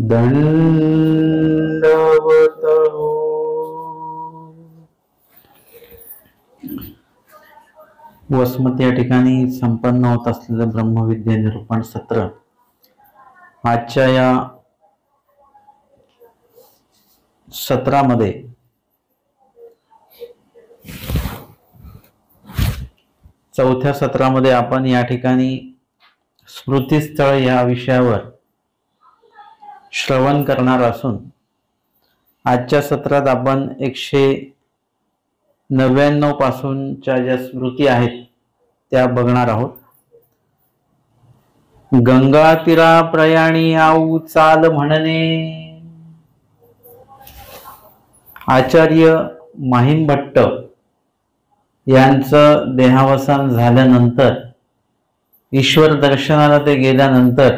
दंडवत हो. वसमत या ठिकाणी संपन्न होत असलेलं ब्रह्मविद्या निरूपण सत्र आजच्या या सत्रामध्ये चौथ्या सत्रामध्ये आपण या ठिकाणी स्मृतिस्थळ या विषयावर श्रवण करणार असून आजच्या सत्रात आपण 199 पासूनच्या ज्या स्मृती आहेत त्या बघणार आहोत. गंगा तीरा प्रयाणी आऊ चाल म्हणणे. आचार्य माहिम भट्ट यांचं देहावसान झाल्यानंतर ईश्वर दर्शनाला ते गेल्यानंतर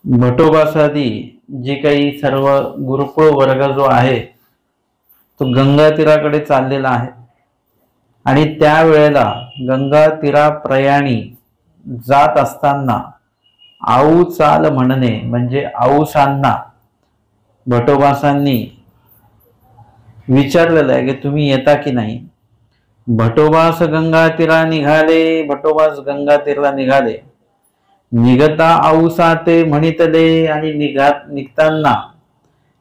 भटोबासादी जे काही सर्व गुरुकुळ वर्ग जो आहे तो गंगा तीराकडे चाललेला आहे आणि त्यावेळेला गंगा तीरा प्रयाणी जात असताना आऊ चाल म्हणणे म्हणजे आऊसांना भटोबासांनी विचारलेलं आहे की तुम्ही येता की नाही. भटोबास गंगा तीरा निघाले. भटोबास गंगा तीरला निघाले. निघता आऊसा ते म्हणितले आणि निघताना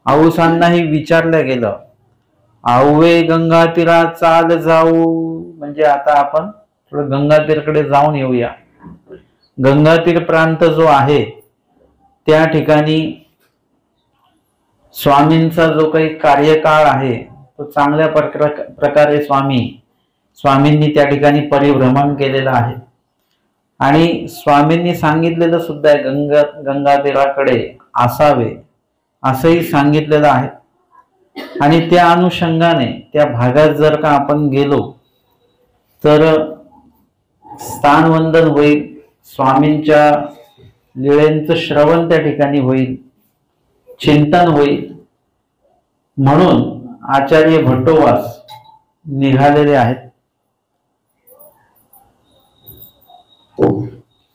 आऊसांनाही विचारलं गेलं आऊवे गंगा तीरा चाल जाऊ म्हणजे आता आपण थोडं गंगा तीरकडे जाऊन येऊया. गंगा तीर प्रांत जो आहे त्या ठिकाणी स्वामींचा जो काही कार्यकाळ आहे तो चांगल्या प्रकारे स्वामींनी त्या ठिकाणी परिभ्रमण केलेलं आहे आणि स्वामींनी सांगितलेलं सुद्धा आहे गंगा तीराकडे असावे असंही सांगितलेलं आहे. आणि त्या अनुषंगाने त्या भागात जर का आपण गेलो तर स्थानवंदन होईल. स्वामींच्या लीळेंचं श्रवण त्या ठिकाणी होईल. चिंतन होईल. म्हणून आचार्य भट्टोबास निघालेले आहेत.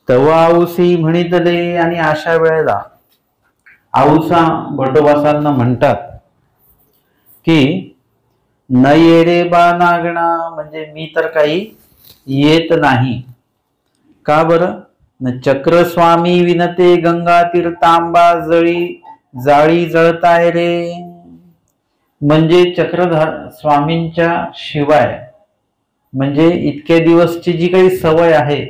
तेव्हा आऊसी म्हणितले आणि अशा वेळेला आऊसा भट्टोबासांना म्हणतात की न ये रे बा नागणा म्हणजे मी तर काही येत नाही. का बरं. न चक्र स्वामी विनते गंगा तीर तांबा जाळी जळताय रे. म्हणजे चक्रधार स्वामींच्या शिवाय म्हणजे इतके दिवसची जी काही सवय आहे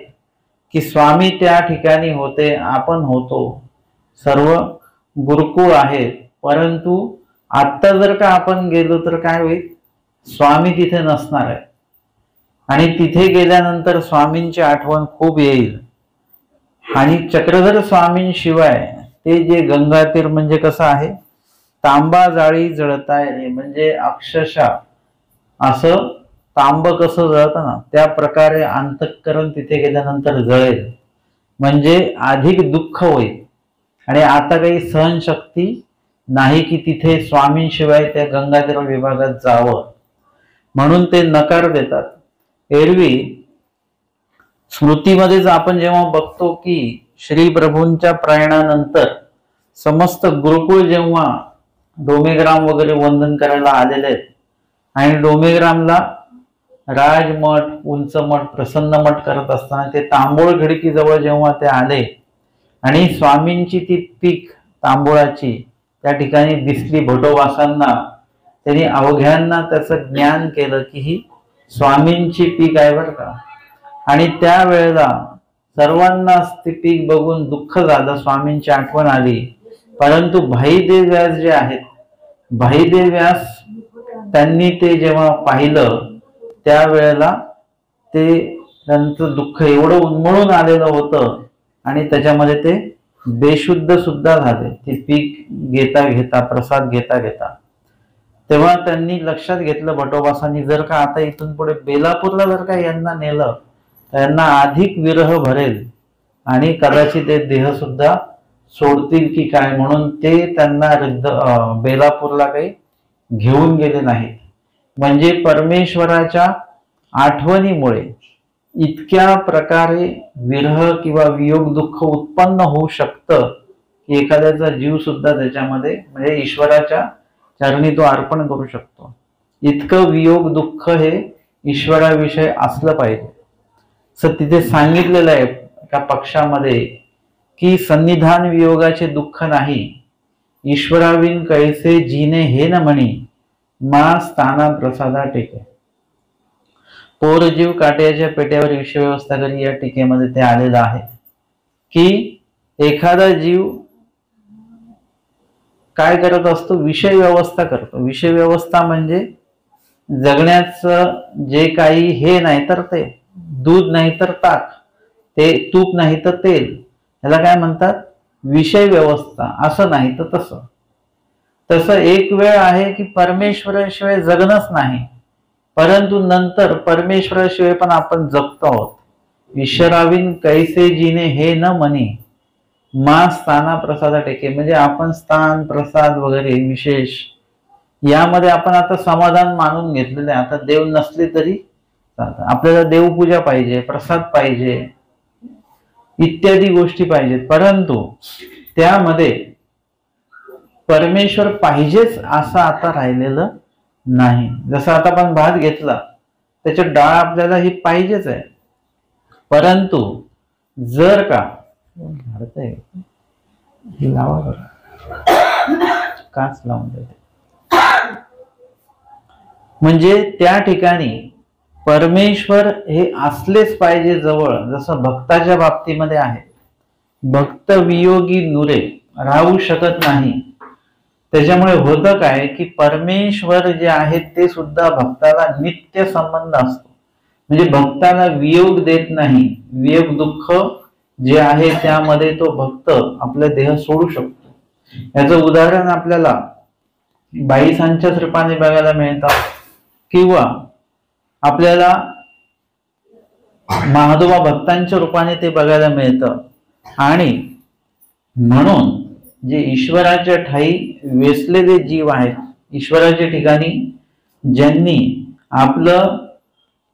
की स्वामी त्या ठिकाणी होते आपण होतो सर्व गुरुकुळ आहेत परंतु आत्ता जर का आपण गेलो तर काय होईल स्वामी तिथे नसणार आहे आणि तिथे गेल्यानंतर स्वामींची आठवण खूप येईल. आणि चक्रधर स्वामींशिवाय ते जे गंगा तीर म्हणजे कसं आहे तांबा जाळी जळताय रे म्हणजे अक्षरशः असं तांब कसं जळतं ना त्या प्रकारे अंतःकरण तिथे गेल्यानंतर जळेल म्हणजे अधिक दुःख होईल. आणि आता काही सहनशक्ती नाही की तिथे स्वामींशिवाय त्या गंगातीर विभागात जावं म्हणून ते नकार देतात. एरवी स्मृतीमध्येच आपण जेव्हा बघतो की श्री प्रभूंच्या प्रयाणानंतर समस्त गुरुकुळ जेव्हा डोमेग्राम वगैरे वंदन करायला आलेले आहेत आणि डोमेग्रामला राजमठ उंच मठ प्रसन्न मठ करत असताना ते तांबोळ खिडकीजवळ जेव्हा ते आले आणि स्वामींची ती पीक तांबोळाची त्या ठिकाणी दिसली भटोबासांना त्यांनी अवघ्यांना त्याचं ज्ञान केलं की ही स्वामींची पीक आहे बरं का. आणि त्यावेळेला सर्वांनाच ती पीक बघून दुःख झालं स्वामींची आठवण आली. परंतु भाईदेव व्यास जे आहेत भाईदेव व्यास त्यांनी ते जेव्हा पाहिलं त्यावेळेला ते त्यांचं दुःख एवढं उन्मळून आलेलं होतं आणि त्याच्यामध्ये ते बेशुद्ध सुद्धा झाले. ते पीक घेता घेता प्रसाद घेता घेता तेव्हा त्यांनी लक्षात घेतलं भटोबासांनी जर का आता इथून पुढे बेलापूरला जर का यांना नेलं तर यांना अधिक विरह भरेल आणि कदाचित ते देह सुद्धा सोडतील की काय म्हणून ते त्यांना बेलापूरला काही घेऊन गेले नाहीत. म्हणजे परमेश्वराच्या आठवणीमुळे इतक्या प्रकारे विरह किंवा वियोग दुःख उत्पन्न होऊ शकतं की एखाद्याचा जीव सुद्धा त्याच्यामध्ये म्हणजे ईश्वराच्या चरणी तो अर्पण करू शकतो. इतकं वियोग दुःख हे ईश्वराविषयी असलं पाहिजे. असं तिथे सांगितलेलं आहे एका पक्षामध्ये की सन्निधान वियोगाचे दुःख नाही, ईश्वराविन कैसे जीने हे न म्हणी, मा स्थाना प्रसादा टेके. पोर जीव काट्याच्या पेट्यावर विषय व्यवस्था करी या टीकेमध्ये ते आलेलं आहे की एखादा जीव काय करत असतो, विषय व्यवस्था करतो. विषय व्यवस्था म्हणजे जगण्याचं जे काही हे नाही तर ते दूध नाही तर ताक, ते तूप नाही तर तेल, याला काय म्हणतात विषय व्यवस्था. असं नाही तर तसं. तसं एक वेळ आहे की परमेश्वराशिवाय जगणंच नाही, परंतु नंतर परमेश्वराशिवाय पण आपण जगतो आहोत. ईश्वराविन कैसे जीने हे न म्हणी, मा स्थाना प्रसादा टेके. म्हणजे आपण स्थान प्रसाद वगैरे विशेष यामध्ये आपण आता समाधान मानून घेतलेलं आहे. आता देव नसले तरी आपल्याला देवपूजा पाहिजे, प्रसाद पाहिजे, इत्यादी गोष्टी पाहिजेत, परंतु त्यामध्ये परमेश्वर पाहिजेच असं आता राहिलेलं नाही. जसं आता आपण भात घेतला त्याच्यात डाळ आपल्याला ही पाहिजेच आहे, परंतु जर का लावा काच लावून देते, म्हणजे त्या ठिकाणी परमेश्वर हे असलेच पाहिजे जवळ. जसं भक्ताच्या बाबतीमध्ये आहे, भक्त वियोगी नुरे राहू शकत नाही. त्याच्यामुळे होतं काय की परमेश्वर जे आहेत ते सुद्धा भक्ताला नित्य संबंध असतो. म्हणजे भक्ताला वियोग देत नाही. वियोग दुःख जे आहे त्यामध्ये तो भक्त आपला देह सोडू शकतो. याचं उदाहरण आपल्याला बाईसांच्या रूपाने बघायला मिळतं किंवा आपल्याला महादोबा भक्तांच्या रूपाने ते बघायला मिळतं. आणि म्हणून जे ईश्वराच्या ठाई वेसलेले जीव आहेत, ईश्वराच्या ठिकाणी ज्यांनी आपलं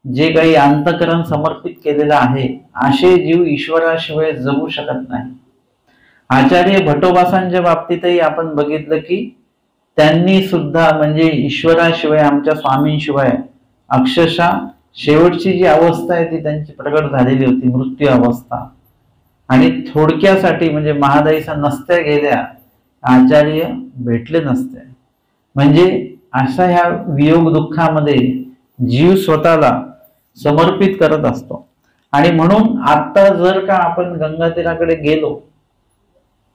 जे काही अंतःकरण समर्पित केलेलं आहे, असे जीव ईश्वराशिवाय जगू शकत नाही. आचार्य भटोबासांच्या बाबतीतही आपण बघितलं की त्यांनी सुद्धा म्हणजे ईश्वराशिवाय, आमच्या स्वामींशिवाय अक्षरशः शेवटची जी अवस्था आहे ती त्यांची प्रगट झालेली होती, मृत्यू अवस्था. आणि थोडक्यासाठी म्हणजे महादाईसा नसत्या गेल्या, आचार्य भेटले नसते. म्हणजे अशा ह्या वियोग दुःखामध्ये जीव स्वतःला समर्पित करत असतो. आणि म्हणून आता जर का आपण गंगा तीराकडे गेलो,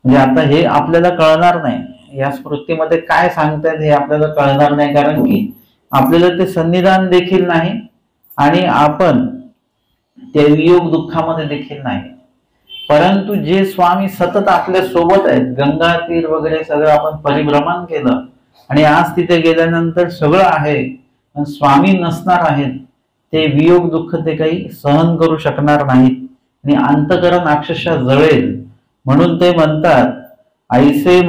म्हणजे आता हे आपल्याला कळणार नाही, या स्मृतीमध्ये काय सांगतायत हे आपल्याला कळणार नाही, कारण की आपल्याला ते सन्निधान देखील नाही आणि आपण त्या वियोग दुःखामध्ये देखील नाही. परंतु जे स्वामी सतत आपल्या सोबत आहेत, गंगा तीर वगैरे सगळं आपण परिभ्रमण केलं आणि आज तिथे गेल्यानंतर सगळं आहे, पण स्वामी नसणार आहेत, ते वियोग दुःख ते काही सहन करू शकणार नाहीत आणि अंतःकरण अक्षरशः जळेल. म्हणून ते म्हणतात ऐसे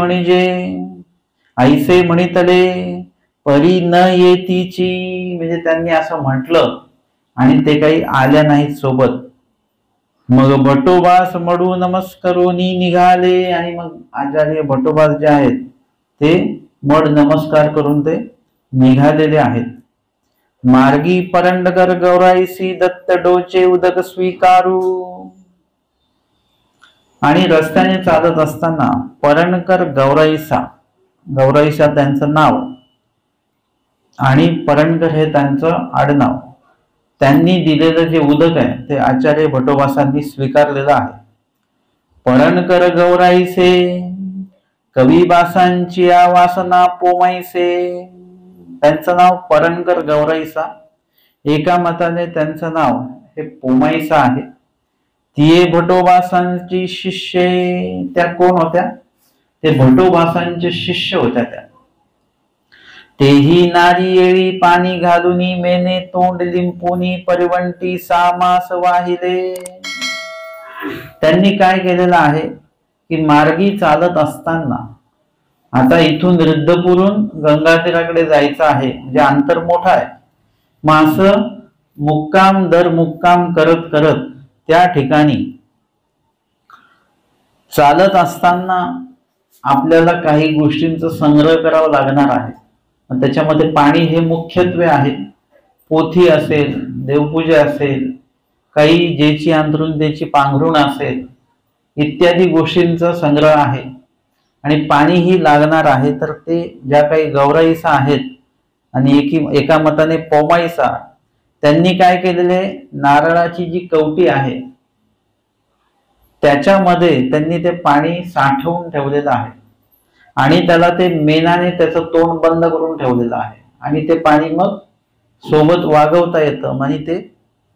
म्हणितले परी न येतीची. म्हणजे त्यांनी असं म्हटलं आणि ते काही आल्या नाहीत सोबत. मग भटोबास मडू नमस्कारोनी निघाले. आणि मग आचार्य भटोबास जे आहेत ते मड नमस्कार करून ते निघालेले आहेत. मार्गी परंडकर गौराईसी दत्त डोचे उदक स्वीकारू. आणि रस्त्याने चालत असताना परंडकर गौराईसा, गौराईसा त्यांचं नाव आणि परंडकर हे त्यांचं आडनाव, त्यांनी दिलेलं जे उदक आहे ते आचार्य भटोबासांनी स्वीकारलेलं आहे. परंडकर गौराईसे कविबासांची वासना पोमाईसे. त्यांचं नाव परंडकर गौराईसा, एका मताने त्यांचं नाव हे पोमाईसा आहे. तिये भटोबासांची शिष्य. त्या कोण होत्या? ते भटोबासांचे शिष्य होत्या. त्या तेही नारियेळी पाणी घालुनी मेने तोंड लिंपुनी परिवंटी सामास वाहिले. त्यांनी काय केलेलं आहे की मार्गी चालत असताना, आता इथून रिद्धपुरून गंगा तीराकडे जायचं आहे, म्हणजे अंतर मोठं आहे, मग असं मुक्काम दर मुक्काम करत करत त्या ठिकाणी चालत असताना आपल्याला काही गोष्टींचा संग्रह करावा लागणार आहे. त्याच्यामध्ये पाणी हे मुख्यत्वे आहे. पोथी असेल, देवपूजा असेल, काही ज्याची अंथरूण त्याची पांघरूण असेल, इत्यादी गोष्टींचा संग्रह आहे आणि पाणीही लागणार आहे. तर ते ज्या काही गौराईसा आहेत आणि एका मताने पोमाईसा, त्यांनी काय केलेले, नारळाची जी कवटी आहे त्याच्यामध्ये त्यांनी ते पाणी साठवून ठेवलेलं आहे आणि त्याला ते मेणाने त्याचं तोंड बंद करून ठेवलेलं आहे आणि ते पाणी मग सोबत वागवता येतं आणि ते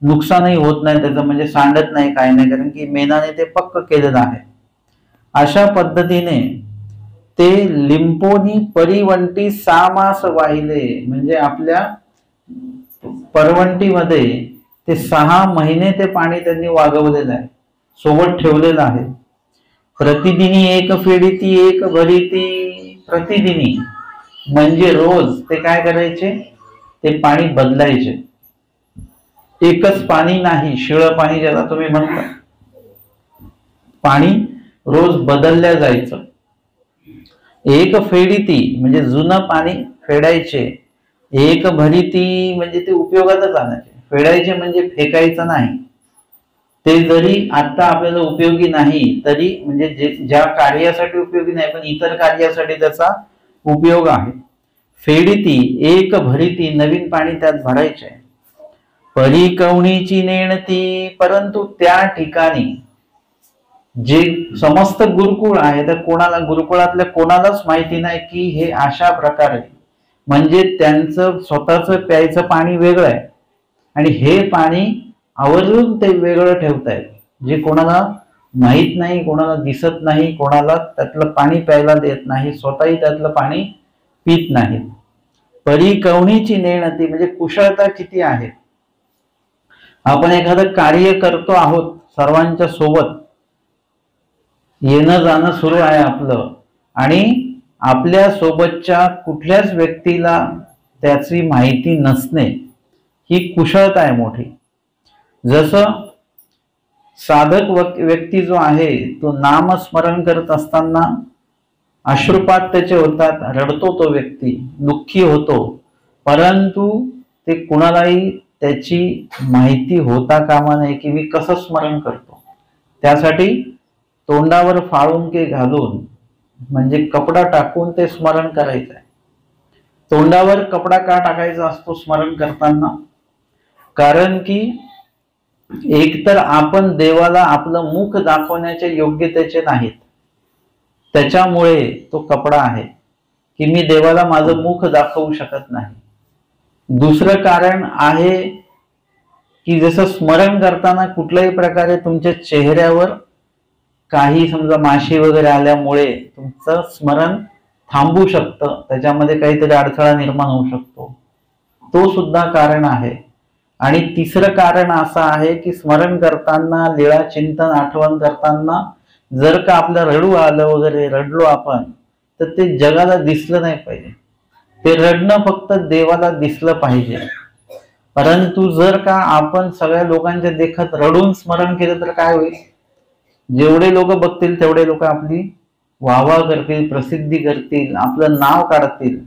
नुकसानही होत नाही त्याचं, म्हणजे सांडत नाही काय नाही, कारण की मेणाने ते पक्क केलेलं आहे. अशा पद्धतीने ते लिंपोनी परिवंटी 6 मास वाहिले, म्हणजे आपल्या परवंटीमध्ये ते 6 महिने ते पाणी त्यांनी वागवलेलं आहे, सोबत ठेवलेलं आहे. प्रतिदिनी एक फेडीती एक भरीती प्रतिदिनी, म्हणजे रोज ते काय करायचे, ते पाणी बदलायचे. एकच पाणी नाही, शिळं पाणी ज्याला तुम्ही म्हणता, पाणी रोज बदलल्या जायचं. एक फेडीती म्हणजे जुनं पाणी फेडायचे, एक भरीती म्हणजे ते उपयोगातच आणायचे. फेडायचे म्हणजे फेकायचं नाही, ते जरी आता आपल्याला उपयोगी नाही तरी, म्हणजे ज्या कार्यासाठी उपयोगी नाही पण इतर कार्यासाठी त्याचा उपयोग आहे. फेडीती एक भरीती, नवीन पाणी त्यात भरायचे. परिकवणीची नेणती, परंतु त्या ठिकाणी जे समस्त गुरुकुळ आहे त्या कोणाला, गुरुकुळातल्या कोणालाच माहिती नाही की हे अशा प्रकारे, म्हणजे त्यांचं स्वतःच प्यायचं पाणी वेगळं आहे आणि हे पाणी आवर्जून ते वेगळं ठेवतायत, जे कोणाला माहित नाही, कोणाला दिसत नाही, कोणाला त्यातलं पाणी प्यायला देत नाही, स्वतःही त्यातलं पाणी पित नाहीत. परिकवणीची नेणती म्हणजे कुशलता किती आहे. आपण एखादं कार्य करतो आहोत, सर्वांच्या सोबत येणं जाणं सुरू आहे आपलं, आणि आपल्या सोबतच्या कुठल्याच व्यक्तीला त्याची माहिती नसणे ही कुशलता आहे मोठी. जसं साधक व्यक्ती जो आहे तो नामस्मरण करत असताना अश्रुपात त्याचे होतात, रडतो तो व्यक्ती, दुःखी होतो, परंतु ते कुणालाही त्याची माहिती होता कामा नये की मी कसं स्मरण करतो. त्यासाठी तोंडावर फाळुंके घालून, म्हणजे कपडा टाकून ते स्मरण करायचं आहे. तोंडावर कपडा का टाकायचा असतो स्मरण करताना, कारण की एकतर आपण देवाला आपलं मुख दाखवण्याच्या योग्यतेचे नाहीत, त्याच्यामुळे तो कपडा आहे की मी देवाला माझं मुख दाखवू शकत नाही. दुसरं कारण आहे की जसं स्मरण करताना कुठल्याही प्रकारे तुमच्या चेहऱ्यावर काही समजा माशी वगैरे आल्यामुळे तुमचं स्मरण थांबू शकतं, त्याच्यामध्ये काहीतरी अडथळा निर्माण होऊ शकतो, तो सुद्धा कारण आहे. आणि तिसरं कारण असं आहे की स्मरण करताना, लीळा चिंतन आठवण करताना जर का आपलं रडू आलं वगैरे, रडलो आपण, तर ते जगाला दिसलं नाही पाहिजे. ते रडणं फक्त देवाला दिसलं पाहिजे. परंतु जर का आपण सगळ्या लोकांच्या देखत रडून स्मरण केलं तर काय होईल, जेवढे लोक बघतील तेवढे लोक आपली वाहवा करतील, प्रसिद्धी करतील, आपलं नाव काढतील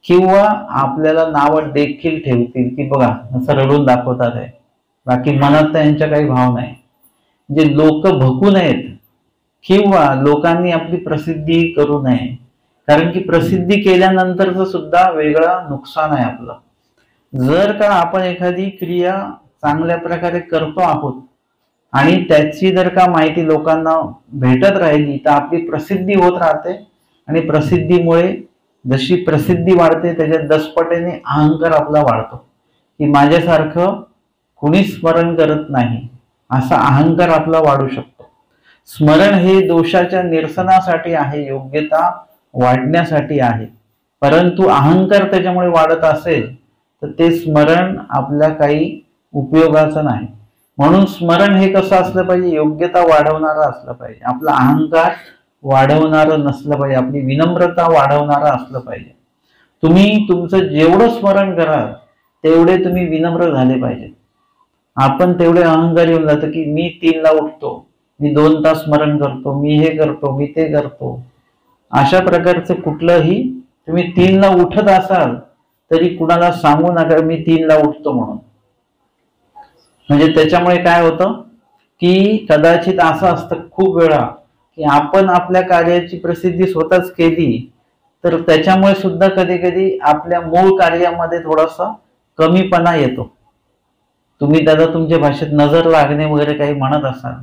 किंवा आपल्याला नाव देखील ठेवतील की बघा असं रडून दाखवतात आहे, बाकी मनात त्यांच्या काही भाव नाही. जे लोक भकू नयेत किंवा लोकांनी आपली प्रसिद्धी करू नये, कारण की प्रसिद्धी केल्यानंतरच सुद्धा वेगळं नुकसान आहे आपलं. जर का आपण एखादी क्रिया चांगल्या प्रकारे करतो आहोत आणि त्याची जर का माहिती लोकांना भेटत राहिली तर आपली प्रसिद्धी होत राहते, आणि प्रसिद्धीमुळे जशी प्रसिद्धी वाढते त्याच्या 10 पटीने अहंकार आपला वाढतो की माझ्यासारखं कुणीच स्मरण करत नाही, असा अहंकार आपला वाढू शकतो. स्मरण हे दोषाच्या निरसनासाठी आहे, योग्यता वाढण्यासाठी आहे, परंतु अहंकार त्याच्यामुळे वाढत असेल तर ते स्मरण आपल्या काही उपयोगाचं नाही. म्हणून स्मरण हे कसं असलं पाहिजे, योग्यता वाढवणारं असलं पाहिजे, आपला अहंकार वाढवणारं नसलं पाहिजे, आपली विनम्रता वाढवणारं असलं पाहिजे. तुम्ही तुमचं जेवढं स्मरण कराल तेवढे तुम्ही विनम्र झाले पाहिजे. आपण तेवढे अहंकार येऊन जातो की मी 3ला उठतो, मी 2 तास स्मरण करतो, मी हे करतो, मी ते करतो. अशा प्रकारचं कुठलंही तुम्ही 3ला उठत असाल तरी कुणाला सांगू नका मी 3ला उठतो म्हणून. म्हणजे त्याच्यामुळे काय होतं की कदाचित असं असतं खूप वेळा की आपण आपल्या कार्याची प्रसिद्धी स्वतःच केली तर त्याच्यामुळे सुद्धा कधी कधी आपल्या मूळ कार्यामध्ये थोडासा कमीपणा येतो. तुम्ही त्याला तुमच्या भाषेत नजर लागणे वगैरे काही म्हणत असाल,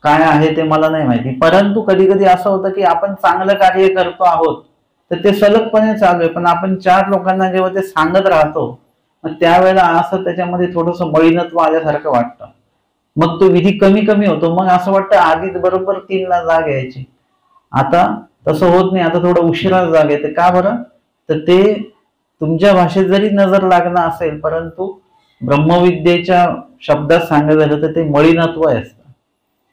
काय आहे ते मला नाही माहिती, परंतु कधी कधी असं होतं की आपण चांगलं कार्य करतो आहोत तर ते सलगपणे चालू आहे, पण आपण 4 लोकांना जेव्हा ते सांगत राहतो मग त्यावेळेला असं त्याच्यामध्ये थोडस मळीनत्व आल्यासारखं वाटतं. मग तो विधी कमी कमी होतो. मग असं वाटतं आधीच बरोबर 3ला जाग यायची, आता तसं होत नाही, आता थोडं उशिरा जाग येते. का बरं? तर ते तुमच्या भाषेत जरी नजर लागणं असेल परंतु ब्रह्मविद्येच्या शब्दात सांगायचं झालं तर ते मळीनत्व असतं.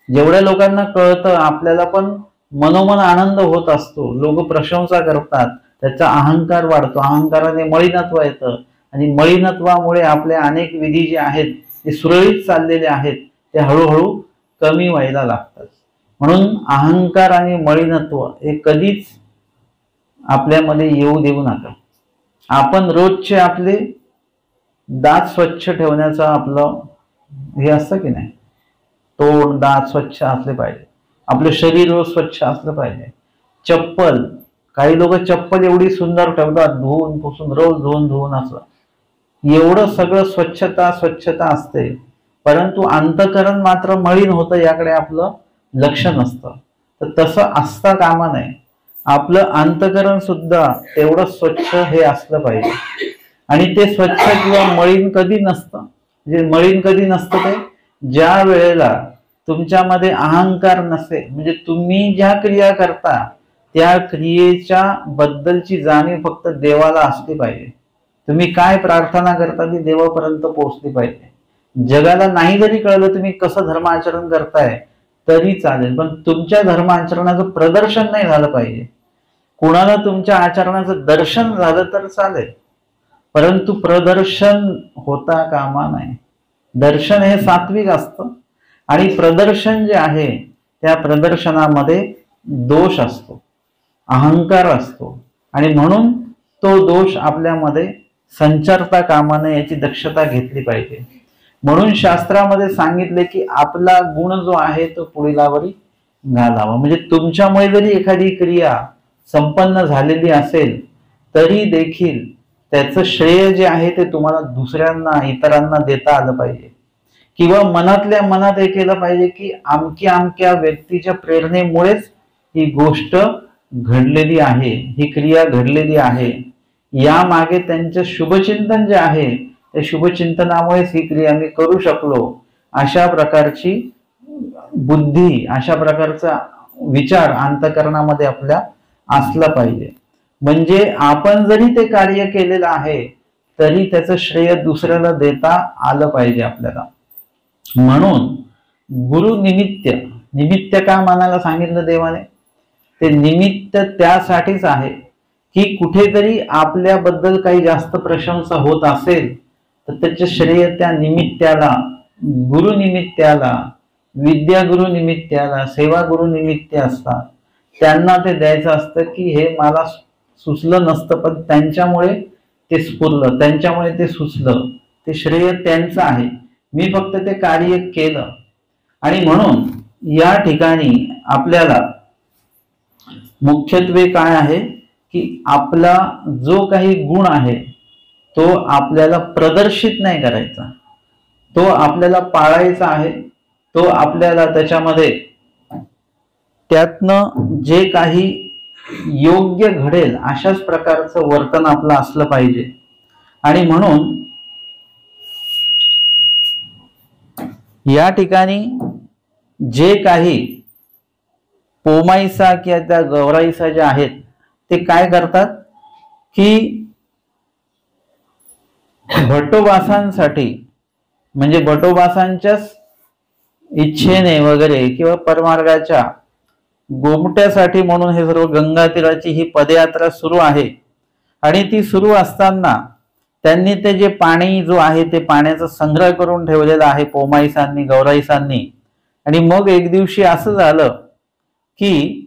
जेवढ्या लोकांना कळतं आपल्याला पण मनोमन आनंद होत असतो, लोक प्रशंसा करतात, त्याचा अहंकार वाढतो, अहंकाराने मळीनत्व येतं आणि मळीनत्वामुळे आपले अनेक विधी जे आहेत ते सुरळीत चाललेले आहेत ते हळूहळू कमी व्हायला लागतात. म्हणून अहंकार आणि मळीनत्व हे कधीच आपल्यामध्ये येऊ देऊ नका. आपण रोजचे आपले दात स्वच्छ ठेवण्याचं आपलं हे असतं की नाही, तोंड दात स्वच्छ असले पाहिजे, आपलं शरीर रोज स्वच्छ असलं पाहिजे. चप्पल, काही लोक चप्पल एवढी सुंदर ठेवतात धुवून पुसून, रोज धुवून असं, एवढं सगळं स्वच्छता असते परंतु अंतःकरण मात्र मळीन होतं याकडे आपलं लक्ष नसतं. तर तसं असता कामा नये. आपलं अंतःकरण सुद्धा तेवढं स्वच्छ हे असलं पाहिजे. आणि ते स्वच्छ किंवा मळीन कधी नसतं, म्हणजे मळीन कधी नसतं ते ज्या वेळेला तुमच्यामध्ये अहंकार नसेल, म्हणजे तुम्ही ज्या क्रिया करता त्या क्रियेच्या बद्दलची जाणीव फक्त देवाला असली पाहिजे. तुम्ही काय प्रार्थना करता ती देवापर्यंत पोहोचली पाहिजे. जगाला नाही जरी कळलं तुम्ही कसं धर्माचरण करताय तरी चालेल, पण तुमच्या धर्माचरणाचं प्रदर्शन नाही झालं पाहिजे. कुणाला तुमच्या आचरणाचं दर्शन झालं तर चालेल परंतु प्रदर्शन होता कामा नये. दर्शन हे सात्विक असतं आणि प्रदर्शन जे आहे त्या प्रदर्शनामध्ये दोष असतो, अहंकार असतो आणि म्हणून तो दोष आपल्यामध्ये संचारता कामा नये याची दक्षता घेतली पाहिजे. म्हणून शास्त्रामध्ये सांगितले की आपला गुण जो आहे तो पुढीलावरी घालावा. म्हणजे तुमच्यामुळे जरी एखादी क्रिया संपन्न झालेली असेल तरी देखील त्याचं श्रेय जे आहे ते तुम्हाला दुसऱ्यांना इतरांना देता आलं पाहिजे. किंवा मनातल्या मनात हे केलं पाहिजे की अमक्या व्यक्तीच्या प्रेरणेमुळेच ही गोष्ट घडलेली आहे, ही क्रिया घडलेली आहे, या मागे त्यांचं शुभचिंतन जे आहे त्या शुभचिंतनामुळेच ही क्रिया मी करू शकलो. अशा प्रकारची बुद्धी, अशा प्रकारचा विचार अंतःकरणामध्ये आपल्या असला पाहिजे. म्हणजे आपण जरी ते कार्य केलेलं आहे तरी त्याचं श्रेय दुसऱ्याला देता आलं पाहिजे आपल्याला. म्हणून गुरु निमित्त का मानायला सांगितलं देवाने? ते निमित्त त्यासाठीच आहे की कुठेतरी आपल्याबद्दल काही जास्त प्रशंसा होत असेल तर त्याचे श्रेय त्या निमित्ताला, गुरुनिमित्ताला, विद्यागुरु निमित्ताला, सेवा गुरु निमित्त असतात त्यांना ते द्यायचं असतं की हे मला सुचलं नसतं पण त्यांच्यामुळे ते स्फुरलं, त्यांच्यामुळे ते सुचलं, ते श्रेय त्यांचं आहे, मी फक्त ते कार्य केलं. आणि म्हणून या ठिकाणी आपल्याला मुख्यत्वे काय आहे की आपला जो काही गुण आहे तो आपल्याला प्रदर्शित नाही करायचा, तो आपल्याला पाळायचा आहे. तो आपल्याला त्याच्यामध्ये त्यातनं जे काही योग्य घडेल अशाच प्रकारचं वर्तन आपलं असलं पाहिजे. आणि म्हणून या ठिकाणी जे काही पोमाईसा किंवा त्या गौराईसा ज्या आहेत ते काय करतात की भटोबासांसाठी, म्हणजे भटोबासांच्याच इच्छेने वगैरे किंवा परमार्गाच्या गोमट्यासाठी म्हणून हे सर्व गंगा तीराची ही पदयात्रा सुरू आहे. आणि ती सुरू असताना त्यांनी ते जे पाणी जो आहे ते पाण्याचा संग्रह करून ठेवलेला आहे पोमाईसांनी गौराईसांनी. आणि मग एक दिवशी असं झालं की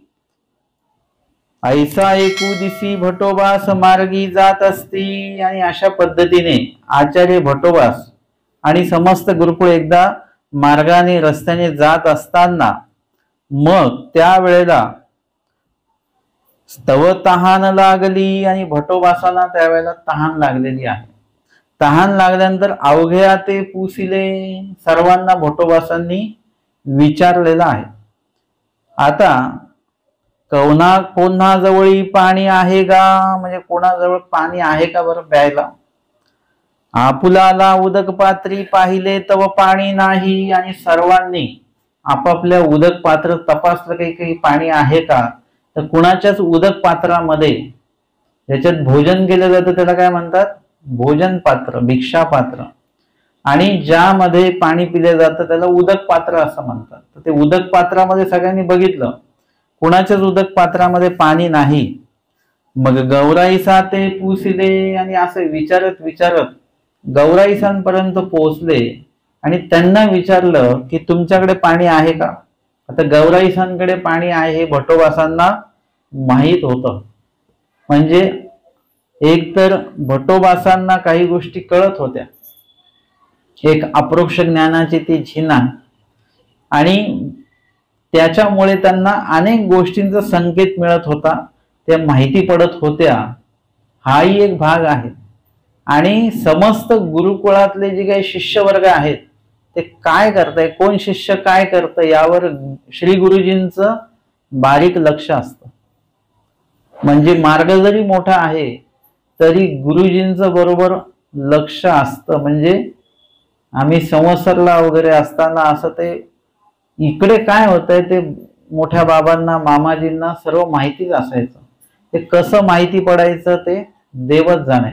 ऐसा एकू दिसी भटोबास मार्गी जात असती. आणि अशा पद्धतीने आचार्य भटोबास आणि समस्त गुरुकुळ एकदा मार्गाने रस्त्याने जात असताना मग त्यावेळेला स्तव तहान लागली. आणि भटोबासाला त्यावेळेला तहान लागलेली आहे. तहान लागल्यानंतर अवघ्या ते पुसिले. सर्वांना भटोबासांनी विचारलेलं आहे. आता कोणा जवळी पाणी आहे का, म्हणजे कोणाजवळ पाणी आहे का बरं प्यायला. आपुलाला उदक पात्री पाहिले तव पाणी नाही. आणि सर्वांनी आपापल्या उदक पात्र तपासलं काही पाणी आहे का. तर कुणाच्याच उदक पात्रामध्ये ज्याच्यात भोजन केलं जातं त्याला काय म्हणतात, भोजन पात्र, भिक्षा पात्र. आणि ज्यामध्ये पाणी पिलं जातं त्याला उदक पात्र असं म्हणतात. तर ते उदक पात्रामध्ये सगळ्यांनी बघितलं, कुणाच्याच उदक पात्रामध्ये पाणी नाही. मग गौराईसा ते पुसिले. आणि असं विचारत विचारत गौराईसांपर्यंत पोहोचले. आणि त्यांना विचारलं की तुमच्याकडे पाणी आहे का. आता गौराईसांकडे पाणी आहे हे भटोबासांना माहीत होतं. म्हणजे एक तर भटोबासांना काही गोष्टी कळत होत्या, एक अप्रोक्ष ज्ञानाची ती झिना. आणि त्याच्यामुळे त्यांना अनेक गोष्टींचा संकेत मिळत होता, त्या माहिती पडत होत्या. हाही एक भाग आहे. आणि समस्त गुरुकुळातले जे काही शिष्यवर्ग आहेत ते काय करताय, कोण शिष्य काय करतं यावर श्री गुरुजींचं बारीक लक्ष असतं. म्हणजे मार्ग जरी मोठा आहे तरी गुरुजींचं बरोबर लक्ष असतं. म्हणजे आम्ही संवत्सरला वगैरे असताना असं ते इकडे काय होतंय ते मोठ्या बाबांना मामाजींना सर्व माहितीच असायचं. ते कसं माहिती पडायचं ते देवच जाणे.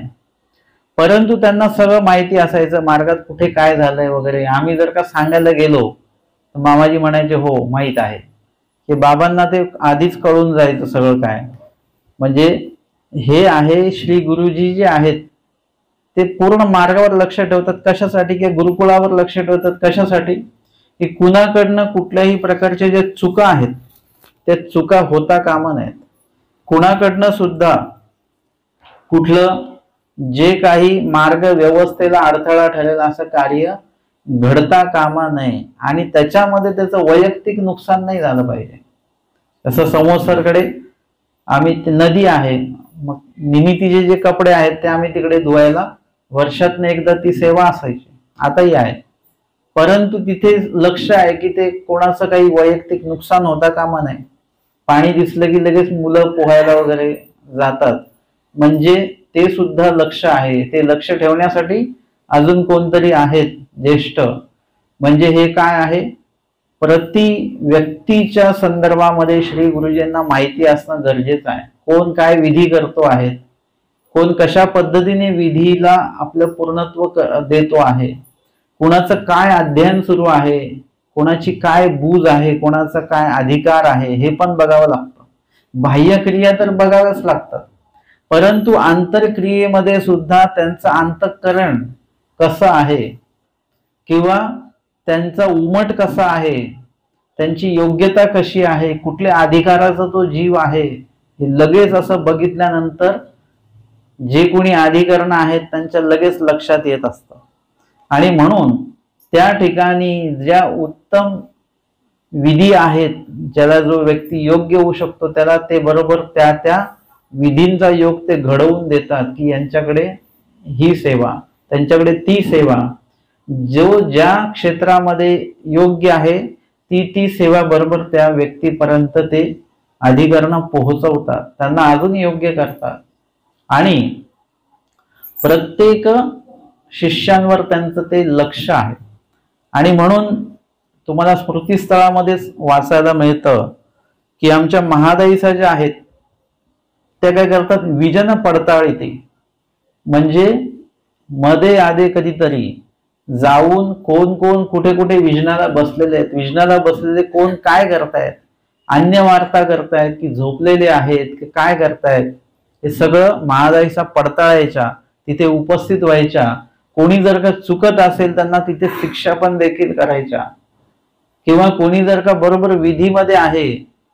परंतु त्यांना सगळं माहिती असायचं, मार्गात कुठे काय झालंय वगैरे. आम्ही जर का सांगायला गेलो तर मामाजी म्हणायचे हो माहित आहे. हे बाबांना ते आधीच कळून जायचं सगळं काय. म्हणजे हे आहे श्री गुरुजी जे आहेत ते पूर्ण मार्गावर लक्ष ठेवतात. कशासाठी, की गुरुकुळावर लक्ष ठेवतात. कशासाठी, की कुणाकडनं कुठल्याही प्रकारच्या ज्या चुका आहेत त्या चुका होता कामा नयेत. कुणाकडनं सुद्धा कुठलं जे काही मार्ग व्यवस्थेला अडथळा ठरेल असं कार्य घडता कामा नये. आणि त्याच्यामध्ये त्याचं वैयक्तिक नुकसान नाही झालं पाहिजे. तसं संवत्सरकडे आम्ही नदी आहे, मग निमितीचे जे कपडे आहेत ते आम्ही तिकडे धुवायला वर्षातून एकदा ती सेवा असायची, आताही आहे. परंतु तिथे लक्ष आहे की ते कोणाचं काही वैयक्तिक नुकसान होता कामा नये. पाणी दिसलं की लगेच मुलं पोहायला वगैरे जातात. म्हणजे ते सुद्धा लक्ष आहे. ते लक्ष ठेवण्यासाठी अजून कोणतरी आहेत ज्येष्ठ. म्हणजे हे काय आहे, प्रति व्यक्तीच्या संदर्भामध्ये श्री गुरुजींना माहिती असणं गरजेचं आहे. कोण काय विधी करतो आहे, कोण कशा पद्धतीने विधीला आपलं पूर्णत्व देतो आहे, कोणाचं काय अध्ययन सुरू आहे, कोणाची काय बूज आहे, कोणाचा काय अधिकार आहे हे पण बघावं लागतं. बाह्यक्रिया तर बघाव्याच लागतात, परंतु आंतरक्रियेमध्ये सुद्धा त्यांचं अंतःकरण कसं आहे किंवा त्यांचा उमट कसा आहे, त्यांची योग्यता कशी आहे, कुठल्या अधिकाराचा तो जीव आहे, हे लगेच असं बघितल्यानंतर जे कोणी अधिकरण आहेत त्यांच्या लगेच लक्षात येत असतं. आणि म्हणून त्या ठिकाणी ज्या उत्तम विधी आहेत, ज्याला जो व्यक्ती योग्य होऊ शकतो त्याला ते बरोबर त्या त्या विधींचा योग ते घडवून देतात की यांच्याकडे ही सेवा, त्यांच्याकडे ती सेवा. जो ज्या क्षेत्रामध्ये योग्य आहे ती ती सेवा बरोबर त्या व्यक्तीपर्यंत ते अधिकरण पोहोचवतात, त्यांना अजून योग्य करतात. आणि प्रत्येक शिष्यांवर त्यांचं ते लक्ष आहे. आणि म्हणून तुम्हाला स्मृतीस्थळामध्येच वाचायला मिळतं की आमच्या महादाईसा ज्या आहेत त्या काय करतात, विजन पडताळीते. म्हणजे मध्ये आधे कधीतरी जाऊन कोण कोण कुठे कुठे विजनाला बसलेले आहेत, विजनाला बसलेले कोण काय करतायत, अन्य वार्ता करतायत की झोपलेले आहेत की काय करतायत, हे सगळं महादाईसा पडताळायच्या. तिथे उपस्थित व्हायच्या, कोणी जर का चुकत असेल त्यांना तिथे शिक्षा पण देखील करायच्या, किंवा कोणी जर का बरोबर विधीमध्ये आहे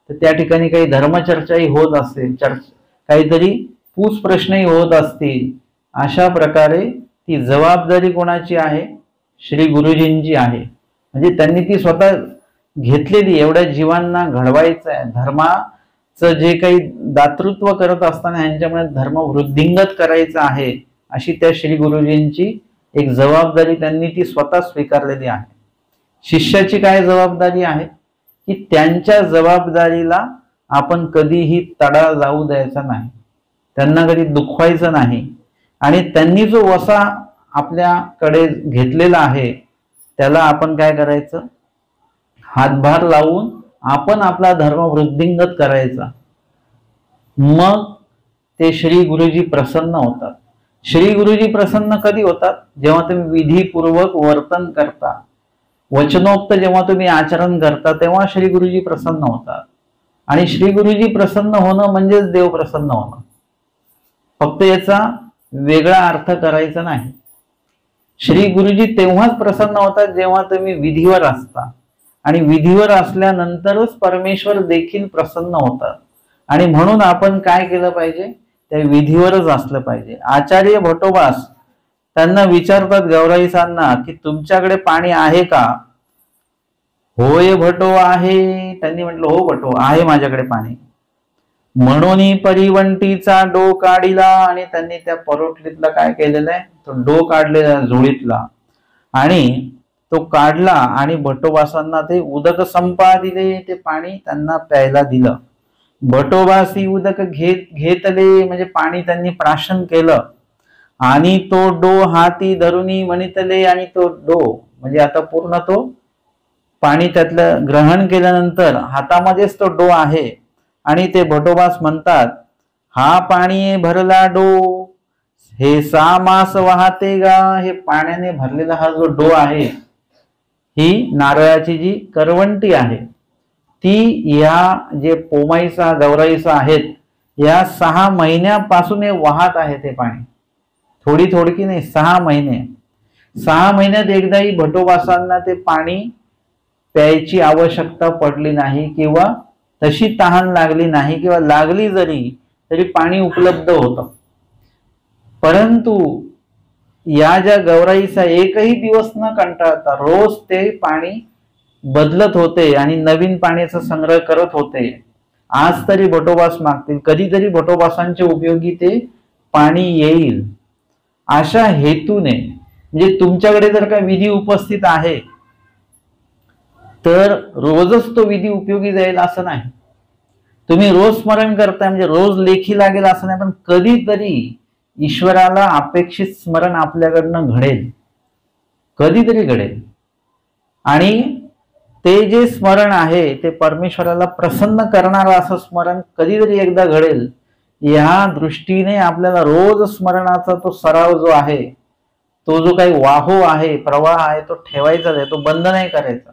तर त्या ठिकाणी काही धर्मचर्चाही होत असेल, काहीतरी पूस प्रश्नही होत असतील, अशा प्रकारे ती जबाबदारी कोणाची आहे? श्री गुरुजींची आहे. म्हणजे त्यांनी ती स्वतः घेतलेली, एवढ्या जीवांना घडवायचं आहे, धर्माचं जे काही दातृत्व करत असताना यांच्यामुळे धर्म वृद्धिंगत करायचं आहे, अशी त्या श्री गुरुजींची एक जबाबदारी त्यांनी ती स्वतः स्वीकारलेली आहे. शिष्याची काय जबाबदारी आहे की त्यांच्या जबाबदारीला आपण कधीही तडा जाऊ द्यायचा नाही, त्यांना कधी दुखवायचं नाही, आणि त्यांनी जो वसा आपल्याकडे घेतलेला आहे त्याला आपण काय करायचं? हातभार लावून आपण आपला धर्म वृद्धिंगत करायचा. मग ते श्री गुरुजी प्रसन्न होतात. श्री गुरुजी प्रसन्न कधी होतात? जेव्हा तुम्ही विधीपूर्वक वर्तन करता, वचनोक्त जेव्हा तुम्ही आचरण करता, तेव्हा श्री गुरुजी प्रसन्न होतात. आणि श्री गुरुजी प्रसन्न होणं म्हणजेच देव प्रसन्न होणं. फक्त याचा वेगळा अर्थ करायचा नाही. श्री गुरुजी तेव्हाच प्रसन्न होतात जेव्हा तुम्ही विधीवर असता, आणि विधीवर असल्यानंतरच परमेश्वर देखील प्रसन्न होतात. आणि म्हणून आपण काय केलं पाहिजे? त्या विधीवरच असलं पाहिजे. आचार्य भटोबास त्यांना विचारतात गौराईसांना की तुमच्याकडे पाणी आहे का? होय भटो आहे. त्यांनी म्हटलं हो भटो आहे माझ्याकडे पाणी. म्हणून परिवंटीचा डो काढिला, आणि त्यांनी त्या परोटलीतला काय केलेलं आहे? तो डो काढलेला झोळीतला, आणि तो काढला आणि भटोबासांना ते उदक संपा दिले. ते पाणी त्यांना प्यायला दिलं. भटोबासी उदक घेतले, म्हणजे पाणी त्यांनी प्राशन केलं, आणि तो डो हाती धरुनी म्हणितले. आणि तो डो म्हणजे आता पूर्ण तो पाणी त्यातलं ग्रहण केल्यानंतर हातामध्येच तो डो आहे, आणि ते भटोबास म्हणतात हा पाणी भरला डो, हे 6 मास वाहते गा. हे पाण्याने भरलेला हा जो डो आहे, ही नारळाची जी करवंटी आहे, ती या जे पोमाईसा गौराईसा आहेत या 6 महिन्यापासून हे वाहत आहे. ते पाणी थोडी थोडकी नाही, 6 महिने. 6 महिन्यात एकदाही भटोबासांना ते पाणी प्यायची आवश्यकता पडली नाही, किंवा तशी तहान लागली नाही, किंवा लागली तरी पाणी उपलब्ध होतं. परंतु या ज्या गौराईचा एकही दिवस न कंटाळता रोज ते पाणी बदलत होते आणि नवीन पाण्याचा संग्रह करत होते. आज तरी भटोबास मागतील, कधीतरी भटोबासांच्या उपयोगी ते पाणी येईल, अशा हेतूने. म्हणजे तुमच्याकडे जर का विधी उपस्थित आहे तर रोजच तो विधी उपयोगी जाईल असं नाही. तुम्ही रोज स्मरण करताय म्हणजे रोज लेखी लागेल असं नाही, पण कधीतरी ईश्वराला अपेक्षित स्मरण आपल्याकडनं घडेल, कधीतरी घडेल. आणि ते जे स्मरण आहे ते परमेश्वराला प्रसन्न करणारं असं स्मरण कधीतरी एकदा घडेल. या दृष्टीने आपल्याला रोज स्मरणाचा तो सराव जो आहे, तो जो काही वाहो आहे, प्रवाह आहे, तो ठेवायचाच आहे, तो बंद नाही करायचा.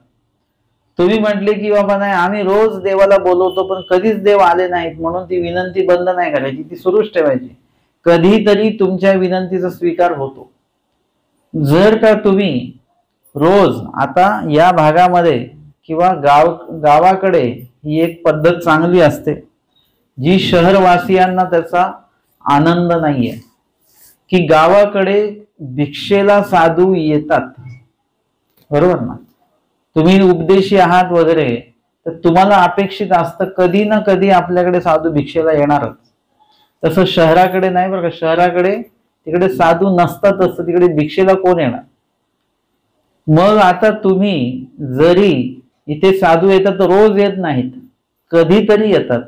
तुम्ही म्हटले की बाबा नाही आम्ही रोज देवाला बोलवतो पण कधीच देव आले नाहीत, म्हणून ती विनंती बंद नाही करायची, ती सुरूच ठेवायची. कधीतरी तुमच्या विनंतीचा स्वीकार होतो. जर का तुम्ही रोज, आता या भागामध्ये किंवा गावाकडे ही एक पद्धत चांगली असते जी शहरवासियांना त्याचा आनंद नाहीये, की गावाकडे भिक्षेला साधू येतात, बरोबर ना? तुम्ही उपदेशी आहात वगैरे, तर तुम्हाला अपेक्षित असतं कधी ना कधी आपल्याकडे साधू भिक्षेला येणारच. तसं शहराकडे नाही बरं का. शहराकडे तिकडे साधू नसतातच, तिकडे भिक्षेला कोण येणार? मग आता तुम्ही जरी इथे साधू येतात तर रोज येत नाहीत, कधीतरी येतात.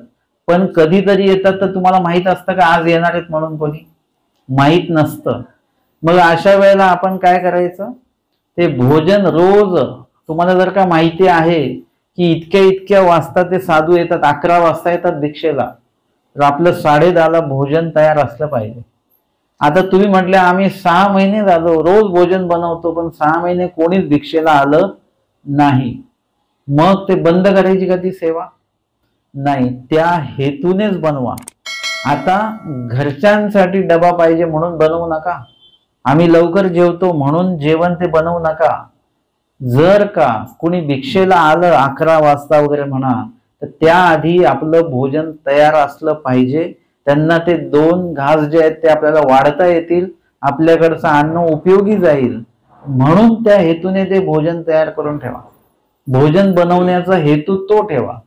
पण कधीतरी येतात तर तुम्हाला माहित असतं का आज येणार आहेत म्हणून? कोणी माहित नसतं. मग अशा वेळेला आपण काय करायचं? ते भोजन रोज, तुम्हाला जर का माहिती आहे की इतक्या वाजता ते साधू येतात, 11 वाजता येतात भिक्षेला, तर आपलं 10:30ला भोजन तयार असलं पाहिजे. आता तुम्ही म्हटले आम्ही 6 महिने झालो रोज भोजन बनवतो, पण 6 महिने कोणीच भिक्षेला आलं नाही. मग ते बंद करायची का ती सेवा? नाही, त्या हेतूनेच बनवा. आता घरच्यांसाठी डबा पाहिजे म्हणून बनवू नका, आम्ही लवकर जेवतो म्हणून जेवण ते बनवू नका. जर का कुणी भिक्षेला आलं 11 वाजता वगैरे म्हणा, तर त्याआधी आपलं भोजन तयार असलं पाहिजे. त्यांना ते 2 घास जे आहेत ते आपल्याला वाढता येतील, आपल्याकडचं अन्न उपयोगी जाईल, म्हणून त्या हेतूने ते भोजन तयार करून ठेवा. भोजन बनवण्याचा हेतू तो ठेवा.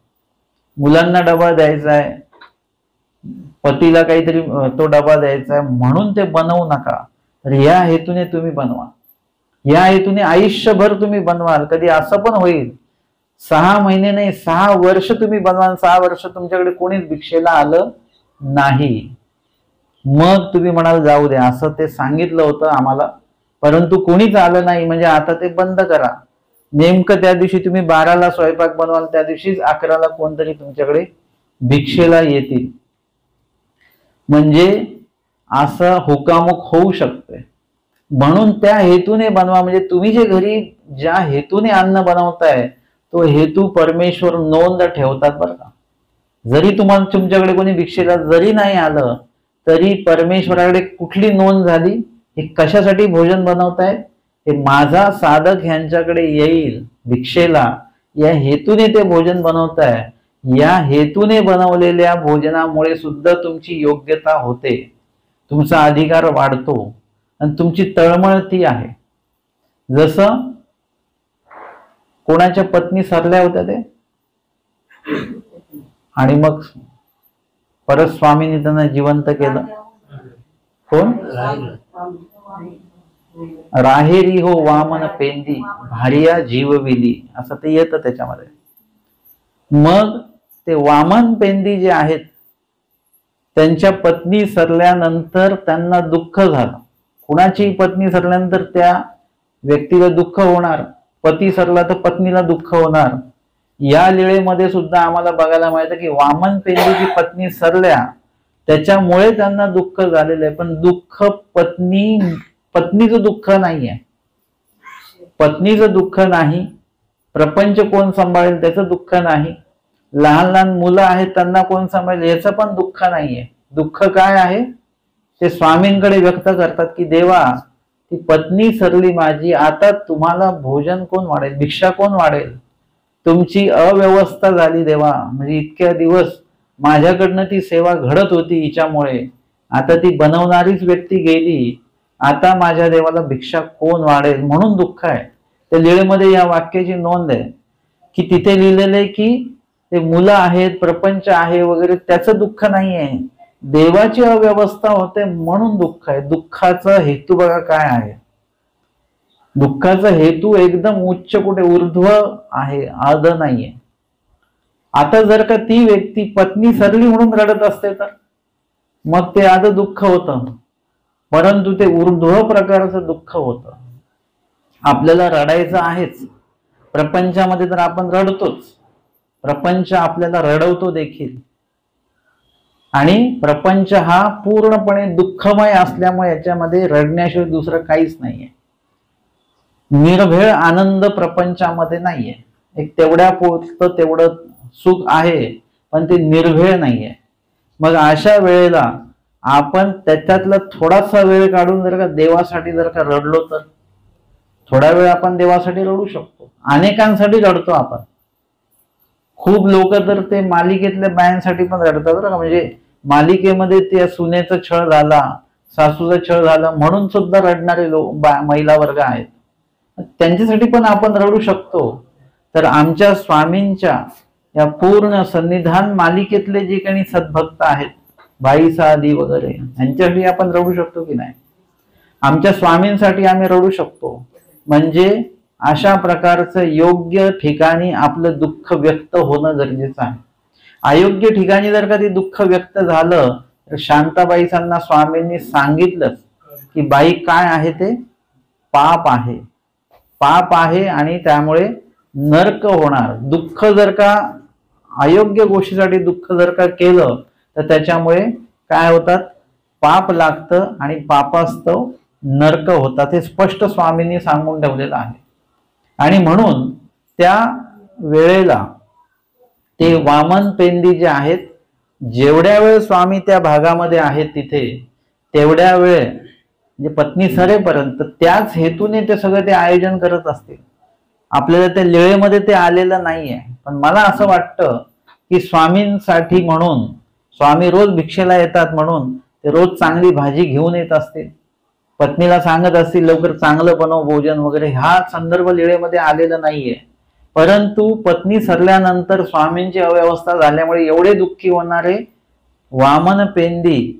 मुलांना डबा द्यायचा आहे, पतीला काहीतरी तो डबा द्यायचा आहे म्हणून ते बनवू नका. तर या हेतूने तुम्ही बनवा, या हेतूने आयुष्यभर तुम्ही बनवाल. कधी असं पण होईल 6 महिने नाही 6 वर्ष तुम्ही बनवाल, 6 वर्ष तुमच्याकडे कोणीच भिक्षेला आलं नाही. मग तुम्ही म्हणाल जाऊ द्या, असं ते सांगितलं होतं आम्हाला परंतु कोणीच आलं नाही, म्हणजे आता ते बंद करा. नेमकं त्या दिवशी तुम्ही 12ला स्वयंपाक बनवाल, त्या दिवशीच 11ला कोणतरी तुमच्याकडे भिक्षेला येतील. म्हणजे असं हुकामुक होऊ शकते, म्हणून त्या हेतूने बनवा. म्हणजे तुम्ही जे घरी ज्या हेतूने अन्न बनवताय तो हेतू परमेश्वर नोंद ठेवतात बरं का. जरी तुम्हाला तुमच्याकडे कोणी भिक्षेला जरी नाही आलं तरी परमेश्वराकडे कुठली नोंद झाली, हे कशासाठी भोजन बनवताय, हे माझा साधक ह्यांच्याकडे येईल भिक्षेला, या हेतूने ते भोजन बनवताय. या हेतूने बनवलेल्या भोजनामुळे सुद्धा तुमची योग्यता होते, तुमचा अधिकार वाढतो आणि तुमची तळमळ ती आहे. जसं कोणाच्या पत्नी सरल्या होत्या ते, आणि मग परत स्वामींनी त्यांना जिवंत केलं. कोण? राहेरी हो वामन पेंदी भारिया जीवविली, असं ते येतं त्याच्यामध्ये. मग ते वामन पेंदी जे आहेत त्यांच्या पत्नी सरल्यानंतर त्यांना दुःख झालं. कुणाची पत्नी सरल्यानंतर त्या व्यक्तीला दुःख होणार, पती सरला तर पत्नीला दुःख होणार. या लीळेमध्ये सुद्धा आम्हाला बघायला मिळतं की वामन पेंडीची पत्नी सरल्या त्याच्यामुळे त्यांना दुःख झालेलं आहे. पण दुःख पत्नीचं दुःख नाहीये, पत्नीचं दुःख नाही, प्रपंच कोण सांभाळेल त्याचं दुःख नाही, लहान लहान मुलं आहेत त्यांना कोण सांभाळेल याचं पण दुःख नाहीये. दुःख काय आहे ते स्वामींकडे व्यक्त करतात की देवा ती पत्नी सरली माझी, आता तुम्हाला भोजन कोण वाढेल, भिक्षा कोण वाढेल, तुमची अव्यवस्था झाली देवा. म्हणजे इतक्या दिवस माझ्याकडनं ती सेवा घडत होती हिच्यामुळे, आता ती बनवणारीच व्यक्ती गेली, आता माझ्या देवाला भिक्षा कोण वाढेल, म्हणून दुःख आहे. त्या लीळेमध्ये या वाक्याची नोंद आहे की तिथे लिहिलेलं आहे की ते मुलं आहेत, प्रपंच आहे वगैरे, त्याचं दुःख नाही आहे, देवाची अव्यवस्था होते म्हणून दुःख आहे. दुःखाचा हेतू बघा काय आहे, दुःखाचा हेतू एकदम उच्च कुठे ऊर्ध्व आहे, आद नाहीये. आता जर का ती व्यक्ती पत्नी सरली म्हणून रडत असते तर मग ते आद दुःख होतं, परंतु ते ऊर्ध्व प्रकारचं दुःख होतं. आपल्याला रडायचं आहेच, प्रपंचामध्ये तर आपण रडतोच, प्रपंच आपल्याला रडवतो देखील, आणि प्रपंच हा पूर्णपणे दुःखमय असल्यामुळे याच्यामध्ये रडण्याशिवाय दुसरं काहीच नाहीये. निर्भेळ आनंद प्रपंचामध्ये नाहीये. एक तेवढ्या पुरतं तेवढं सुख आहे पण ते निर्भेळ नाहीये. मग अशा वेळेला आपण त्याच्यातला थोडासा वेळ काढून जर का देवासाठी जर का रडलो तर थोडा वेळ आपण देवासाठी रडू शकतो. अनेकांसाठी रडतो आपण, खूप लोक तर ते मालिकेतल्या बायांसाठी पण रडतात बरं का. म्हणजे मालिकेमध्ये त्या सुनेचा छळ झाला, सासूचा छळ झाला म्हणून सुद्धा रडणारे महिला वर्ग आहेत, त्यांच्यासाठी पण आपण रडू शकतो. तर आमच्या स्वामींच्या या पूर्ण सन्निधान मालिकेतले जे काही सद्भक्त आहेत, बाई साधी वगैरे, यांच्यासाठी आपण रडू शकतो की नाही? आमच्या स्वामींसाठी आम्ही रडू शकतो. म्हणजे अशा प्रकारचं योग्य ठिकाणी आपलं दुःख व्यक्त होणं गरजेचं आहे. अयोग्य ठिकाणी जर का ते दुःख व्यक्त झालं तर शांताबाईंना स्वामींनी सांगितलंच की बाई काय आहे ते पाप आहे, पाप आहे आणि त्यामुळे नरक होणार. दुःख जर का अयोग्य गोष्टीसाठी दुःख जर का केलं तर त्याच्यामुळे काय होतात, पाप लागतं आणि पापास्तव नरक होतात. हे स्पष्ट स्वामींनी सांगून ठेवलेलं आहे. आणि म्हणून त्या वेळेला ते वामन पेंदी जे आहेत जेवढ्या वेळ स्वामी त्या भागामध्ये आहेत तिथे तेवढ्या वेळ म्हणजे पत्नी सरेपर्यंत त्याच हेतूने ते सगळं ते आयोजन करत असतील. आपल्याला त्या लीळेमध्ये ते आलेलं नाहीये. पण मला असं वाटतं की स्वामींसाठी म्हणून, स्वामी रोज भिक्षेला येतात म्हणून ते रोज चांगली भाजी घेऊन येत असतील, पत्नीला सांगत असतील लवकर चांगलं बनव भोजन वगैरे. हा संदर्भ लीळेमध्ये आलेला नाहीये. परंतु पत्नी सरल्यानंतर स्वामींची अव्यवस्था झाल्यामुळे एवढे दुःखी होणारे वामन पेंदी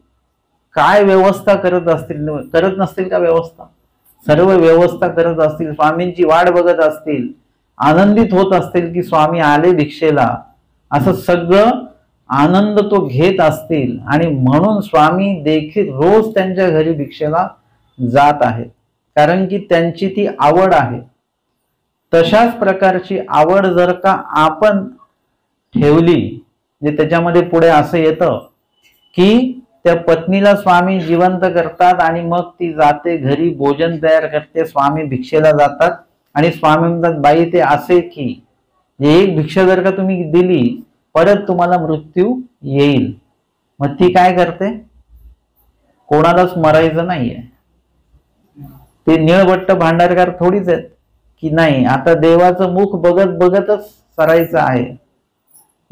काय व्यवस्था करत असतील, करत नसतील का व्यवस्था? सर्व व्यवस्था करत असतील, स्वामींची वाट बघत असतील, आनंदित होत असतील की स्वामी आले भिक्षेला, असं सगळं आनंद तो घेत असतील. आणि म्हणून स्वामी देखील रोज त्यांच्या घरी भिक्षेला जात आहेत, कारण की त्यांची ती आवड आहे. तशाच प्रकारची आवड जर का आपण ठेवली, म्हणजे त्याच्यामध्ये पुढे असं येतं की त्या पत्नीला स्वामी जिवंत करतात आणि मग ती जाते घरी, भोजन तयार करते, स्वामी भिक्षेला जातात आणि स्वामी म्हणतात बाई ते असे की एक भिक्षा जर का तुम्ही दिली परत तुम्हाला मृत्यू येईल. मग ती काय करते? कोणालाच मरायचं नाहीये. ते निळभट्ट भांडारकर थोडीच आहेत की नाही आता देवाचं मुख बघत बघतच सरायचं आहे.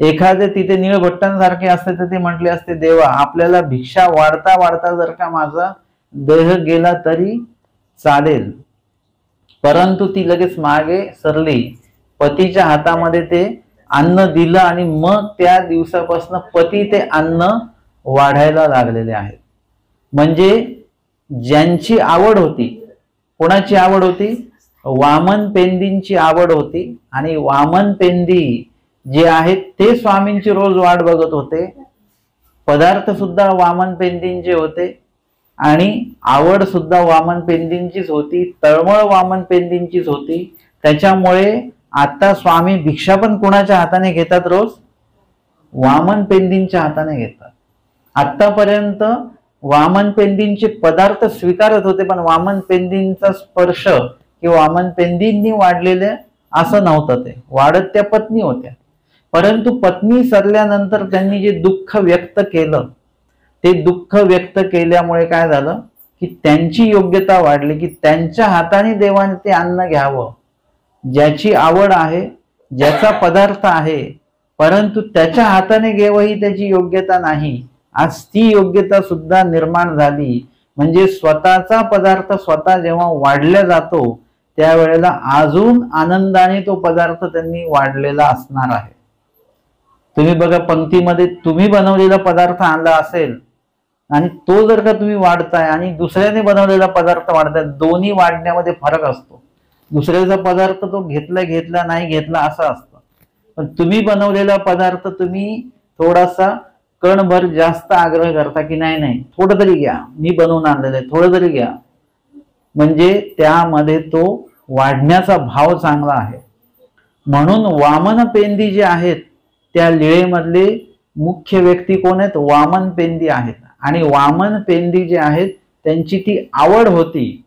एखादे तिथे निळभट्टांसारखे असते तर ते म्हटले असते देवा आपल्याला भिक्षा वाढता वाढता जर का माझा देह गेला तरी चालेल. परंतु ती लगेच मागे सरली, पतीच्या हातामध्ये ते अन्न दिलं आणि मग त्या दिवसापासून पती ते अन्न वाढायला लागलेले आहेत. म्हणजे ज्यांची आवड होती, कोणाची आवड होती? वामन पेंदींची आवड होती. आणि वामन पेंदी जे आहेत ते स्वामींची रोज वाट बघत होते. पदार्थ सुद्धा वामन पेंदींचे होते आणि आवड सुद्धा वामन पेंदींचीच होती, तळमळ वामन पेंदींचीच होती. त्याच्यामुळे आता स्वामी भिक्षा पण कोणाच्या हाताने घेतात? रोज वामन पेंदींच्या हाताने घेतात. आतापर्यंत वामन पेंदींचे पदार्थ स्वीकारत होते, पण वामन पेंदींचा स्पर्श किंवा वामन पेंदींनी वाढलेले असं नव्हतं. ते वाढत त्या पत्नी होत्या. परंतु पत्नी सरल्यानंतर त्यांनी जे दुःख व्यक्त केलं, ते दुःख व्यक्त केल्यामुळे काय झालं की त्यांची योग्यता वाढली की त्यांच्या हाताने देवाने ते अन्न घ्यावं, ज्याची आवड आहे, ज्याचा पदार्थ आहे, परंतु त्याच्या हाताने घ्यावं ही त्याची योग्यता नाही. आज ती योग्यता सुद्धा निर्माण झाली. म्हणजे स्वतःचा पदार्थ स्वतः जेव्हा वाढला जातो त्यावेळेला अजून आनंदाने तो पदार्थ त्यांनी वाढलेला असणार आहे. तुम्ही बघा पंक्तीमध्ये तुम्ही बनवलेला पदार्थ आणला असेल आणि तो जर का तुम्ही वाढताय आणि दुसऱ्याने बनवलेला पदार्थ वाढताय, दोन्ही वाढण्यामध्ये फरक असतो. दुसऱ्याचा पदार्थ तो घेतला नाही घेतला असं असतं, पण तुम्ही बनवलेला पदार्थ तुम्ही थोडासा कणभर जास्त आग्रह करता की नाही नाही थोडं तरी घ्या, मी बनवून आणलेलं आहे थोडं तरी घ्या. म्हणजे त्यामध्ये तो वाढण्याचा भाव चांगला आहे. म्हणून वामन पेंदी जे आहेत त्या लीळेमधले मुख्य व्यक्ती कोण आहेत? वामन पेंदी आहेत. आणि वामन पेंदी जे आहेत त्यांची ती आवड होती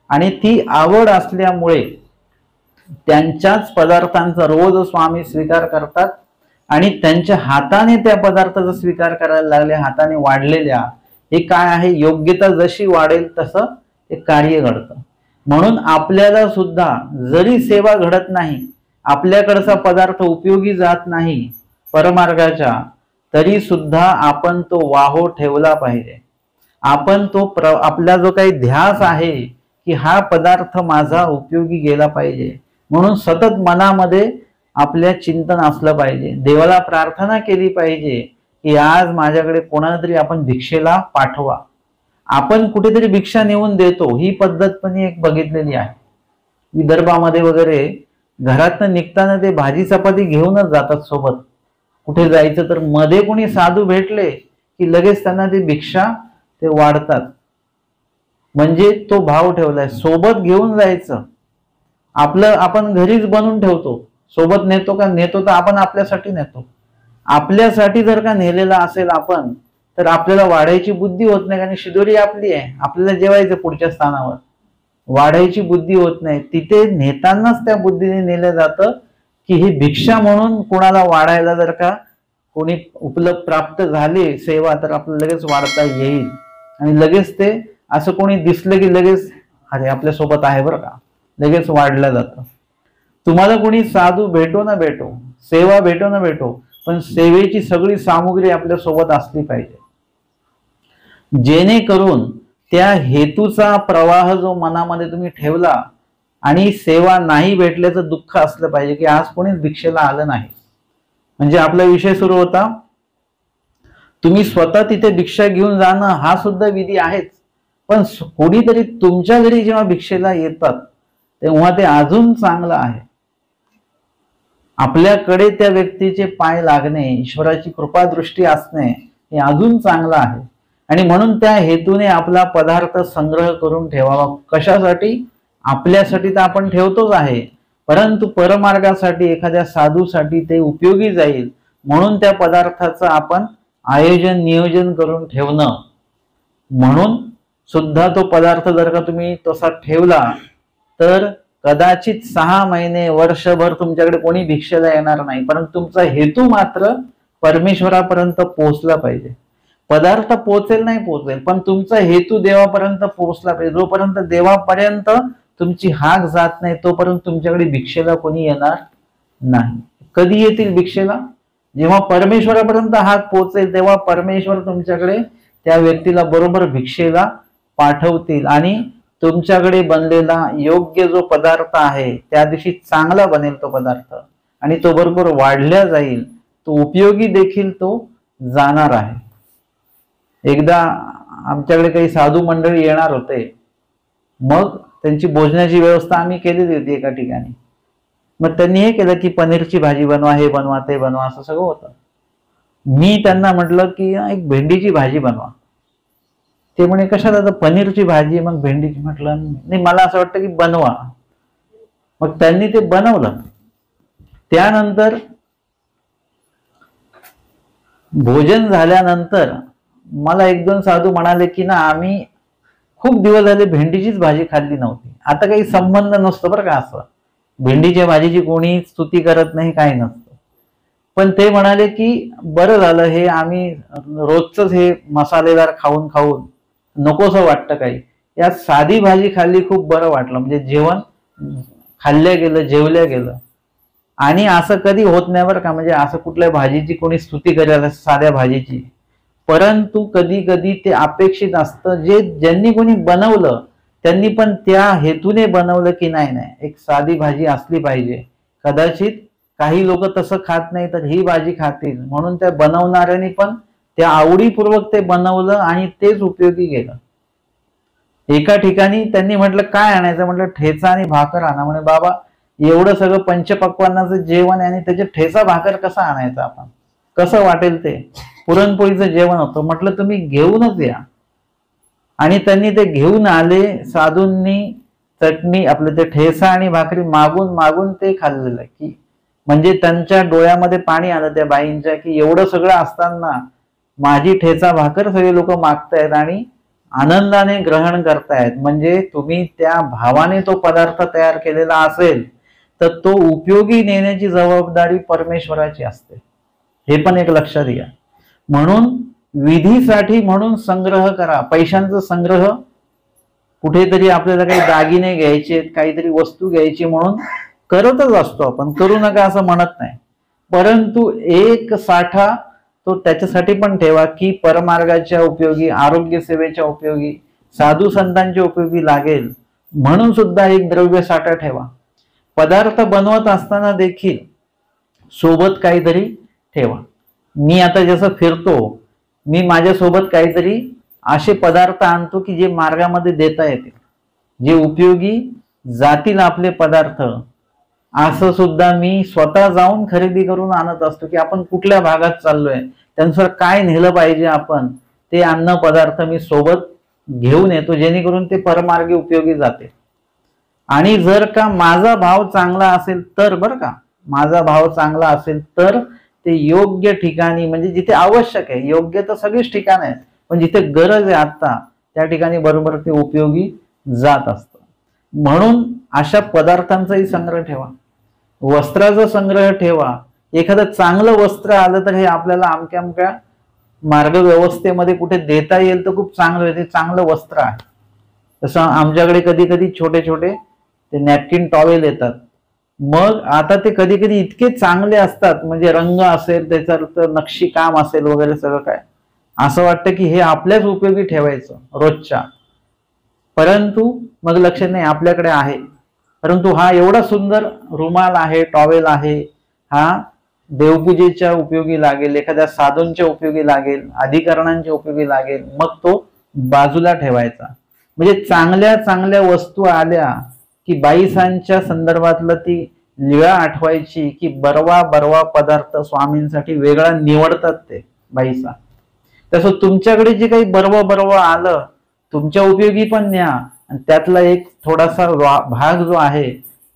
आणि ती आवड असल्यामुळे त्यांच्याच पदार्थांचा रोज स्वामी स्वीकार करतात आणि त्यांच्या हाताने त्या पदार्थाचा स्वीकार करायला लागले, हाताने वाढलेल्या. हे काय आहे? योग्यता जशी वाढेल तसं ते कार्य घडतं. म्हणून आपल्याला सुद्धा जरी सेवा घडत नाही, आपल्याकडचा पदार्थ उपयोगी जात नाही परमार्गाच्या, तरी सुद्धा आपण तो वाहो ठेवला पाहिजे. आपण तो आपला जो काही ध्यास आहे की हा पदार्थ माझा उपयोगी गेला पाहिजे, म्हणून सतत मनामध्ये आपल्या चिंतन असलं पाहिजे. देवाला प्रार्थना केली पाहिजे की आज माझ्याकडे कोणाला तरी आपण भिक्षेला पाठवा. आपण कुठेतरी भिक्षा नेऊन देतो ही पद्धत पण एक बघितलेली आहे. विदर्भामध्ये वगैरे घरातनं निघताना ते भाजी चपाती घेऊनच जातात सोबत. कुठे जायचं तर मध्ये कोणी साधू भेटले की लगेच त्यांना ती भिक्षा ते वाढतात. म्हणजे तो भाव ठेवलाय, सोबत घेऊन जायचं. आपलं आपण घरीच बनवून ठेवतो, सोबत नेतो का? नेतो तर आपण आपल्यासाठी नेतो. आपल्यासाठी जर का नेलेला असेल आपण तर आपल्याला वाढायची बुद्धी होत नाही, कारण शिदोरी आपली आहे, आपल्याला जेवायचं पुढच्या स्थानावर. वाढायची बुद्धी होत नाही. तिथे नेतानाच त्या बुद्धीने नेलं जातं की ही भिक्षा म्हणून कुणाला वाढायला जर का कोणी उपलब्ध प्राप्त झाले सेवा तर आपल्याला लगेच वाढता येईल आणि लगेच ते असं कोणी दिसलं की लगेच अरे आपल्या सोबत आहे बरं का, लगेच वाढलं जातं. तुम्हाला कोणी साधू भेटो ना भेटो, सेवा भेटो ना भेटो, पण सेवेची सगळी सामुग्री आपल्या सोबत असली पाहिजे, जेणेकरून त्या हेतूचा प्रवाह जो मनामध्ये तुम्ही ठेवला आणि सेवा नाही भेटल्याचं दुःख असलं पाहिजे की आज कोणीच भिक्षेला आलं नाही. म्हणजे आपला विषय सुरू होता, तुम्ही स्वतः तिथे भिक्षा घेऊन जाणं हा सुद्धा विधी आहेच, पण कोणीतरी तुमच्या घरी जेव्हा भिक्षेला येतात तेव्हा ते अजून चांगलं आहे. आपल्याकडे त्या व्यक्तीचे पाय लागणे, ईश्वराची कृपा दृष्टी असणे हे अजून चांगलं आहे. आणि म्हणून त्या हेतूने आपला पदार्थ संग्रह करून ठेवावा. कशासाठी? आपल्यासाठी तर आपण ठेवतोच आहे, परंतु परमार्गासाठी एखाद्या साधूसाठी ते उपयोगी जाईल म्हणून त्या पदार्थाचं आपण आयोजन नियोजन करून ठेवणं. म्हणून सुद्धा तो पदार्थ जर का तुम्ही तसा ठेवला तर कदाचित 6 महिने वर्षभर तुमच्याकडे कोणी भिक्षेला येणार नाही, परंतु तुमचा हेतू मात्र परमेश्वरापर्यंत पोहोचला पाहिजे. पदार्थ पोहोचेल नाही पोहोचेल, पण तुमचा हेतू देवापर्यंत पोहोचला पाहिजे. जोपर्यंत देवापर्यंत तुमची हाक जात नाही तोपर्यंत तुमच्याकडे भिक्षेला कोणी येणार नाही. कधी येतील भिक्षेला? जेव्हा परमेश्वरापर्यंत हाक पोहोचेल तेव्हा परमेश्वर तुमच्याकडे त्या व्यक्तीला बरोबर भिक्षेला पाठवतील आणि तुमच्याकडे बनलेला योग्य जो पदार्थ आहे त्या दिवशी चांगला बनेल तो पदार्थ आणि तो बरोबर वाढल्या जाईल, तो उपयोगी देखील तो जाणार आहे. एकदा आमच्याकडे काही साधू मंडळी येणार होते, मग त्यांची भोजनाची व्यवस्था आम्ही केलेली होती एका ठिकाणी. मग त्यांनी हे केलं की पनीरची भाजी बनवा, हे बनवा, ते बनवा, असं सगळं होतं. मी त्यांना म्हटलं की एक भेंडीची भाजी बनवा. ते म्हणे कशाला, आता पनीरची भाजी मग भेंडीची. म्हटलं नाही, मला असं वाटतं की बनवा. मग त्यांनी ते बनवलं. त्यानंतर भोजन झाल्यानंतर मला 1-2 साधू म्हणाले की ना आम्ही खूप दिवस झाले भेंडीचीच भाजी खाल्ली नव्हती. आता काही संबंध नसतो बरं का, असं भेंडीच्या भाजीची कोणी स्तुती करत नाही, काही नसतं. पण ते म्हणाले की बरं झालं, हे आम्ही रोजच हे मसालेदार खाऊन खाऊन नकोसं वाटतं काही, या साधी भाजी खाल्ली खूप बरं वाटलं. म्हणजे जेवण खाल्ल्या गेलं, जेवल्या गेलं. आणि असं कधी होत नाही बरं का, म्हणजे असं कुठल्या भाजीची कोणी स्तुती करायला साध्या भाजीची, परंतु कधी कधी ते अपेक्षित असतं. ज्यांनी कोणी बनवलं त्यांनी पण त्या हेतूने बनवलं की नाही एक साधी भाजी असली पाहिजे. कदाचित काही लोक तसं खात नाही तर ही भाजी खातील, म्हणून त्या बनवणाऱ्यांनी पण त्या आवडीपूर्वक ते बनवलं आणि तेच उपयोगी गेलं. एका ठिकाणी त्यांनी म्हटलं काय आणायचं, म्हटलं ठेचा आणि भाकर आणा. म्हणे बाबा एवढं सगळं पंचपक्वान्नाचं जेवण आहे आणि त्याचे ठेचा भाकर कसा आणायचा, आपण कसं वाटेल ते, पुरणपोळीचं जेवण होतं. म्हटलं तुम्ही घेऊनच या. आणि त्यांनी ते घेऊन आले. साधूंनी चटणी आपलं ते ठेचा आणि भाकरी मागून मागून ते खाल्लेलं की म्हणजे त्यांच्या डोळ्यामध्ये पाणी आलं त्या बाईंच्या की एवढं सगळं असताना माझी ठेचा भाकर सगळे लोक मागतायत आणि आनंदाने ग्रहण करतायत. म्हणजे तुम्ही त्या भावाने तो पदार्थ तयार केलेला असेल तर तो उपयोगी नेण्याची जबाबदारी परमेश्वराची असते, हे पण एक लक्षात घ्या. म्हणून विधीसाठी म्हणून संग्रह करा. पैशांचा संग्रह कुठेतरी आपल्याला काही दागिने घ्यायचे, काहीतरी वस्तू घ्यायची म्हणून करतच असतो आपण, करू नका असं म्हणत नाही. परंतु एक साठा तो त्याच्यासाठी पण ठेवा की परमार्गाच्या उपयोगी, आरोग्य सेवेच्या उपयोगी, साधू संतांच्या उपयोगी लागेल म्हणून सुद्धा एक द्रव्य साठा ठेवा. पदार्थ बनवत असताना देखील सोबत काहीतरी ठेवा. मी आता जसं फिरतो, मी माझ्यासोबत काहीतरी असे पदार्थ आणतो की जे मार्गामध्ये देता येतील, जे उपयोगी जातील आपले पदार्थ. असं सुद्धा मी स्वतः जाऊन खरेदी करून आणत असतो की आपण कुठल्या भागात चाललोय, त्यानुसार काय नेलं पाहिजे आपण, ते अन्न पदार्थ मी सोबत घेऊन येतो जेणेकरून ते परमार्गी उपयोगी जाते. आणि जर का माझा भाव चांगला असेल तर, बरं का, माझा भाव चांगला असेल तर ते योग्य ठिकाणी, म्हणजे जिथे आवश्यक आहे, योग्य तर सगळीच ठिकाण आहेत, पण जिथे गरज आहे आता त्या ठिकाणी बरोबर ते उपयोगी जात असतं. म्हणून अशा पदार्थांचाही संग्रह ठेवा, वस्त्राचा संग्रह ठेवा. एखादं चांगलं वस्त्र आलं तर हे आपल्याला अमक्या अमक्या मार्ग व्यवस्थेमध्ये कुठे देता येईल तर खूप चांगलं आहे, ते चांगलं वस्त्र आहे. तसं आमच्याकडे कधी कधी छोटे छोटे ते नॅपकिन टॉवेल येतात. मग आता ते कधी कधी इतके चांगले असतात, म्हणजे रंग असेल त्याच्यावर नक्षी काम असेल वगैरे सगळं काय, असं वाटतं की हे आपल्याच उपयोगी ठेवायचं रोजच्या. परंतु मग लक्षात नाही आपल्याकडे आहे, परंतु हा एवढा सुंदर रुमाल आहे, टॉवेल आहे, हा देवपूजेच्या उपयोगी लागेल, एखाद्या साधूंच्या उपयोगी लागेल, अधिकरणांच्या उपयोगी लागेल, मग तो बाजूला ठेवायचा. म्हणजे चांगल्या चांगल्या वस्तू आल्या की बाईसांच्या संदर्भातलं ती लिळा आठवायची की बरवा बरवा पदार्थ स्वामींसाठी वेगळा निवडतात ते बाईसा. तसं तुमच्याकडे जे काही बरवा बरवा आलं तुमच्या उपयोगी पण न्या, आणि त्यातला एक थोडासा भाग जो आहे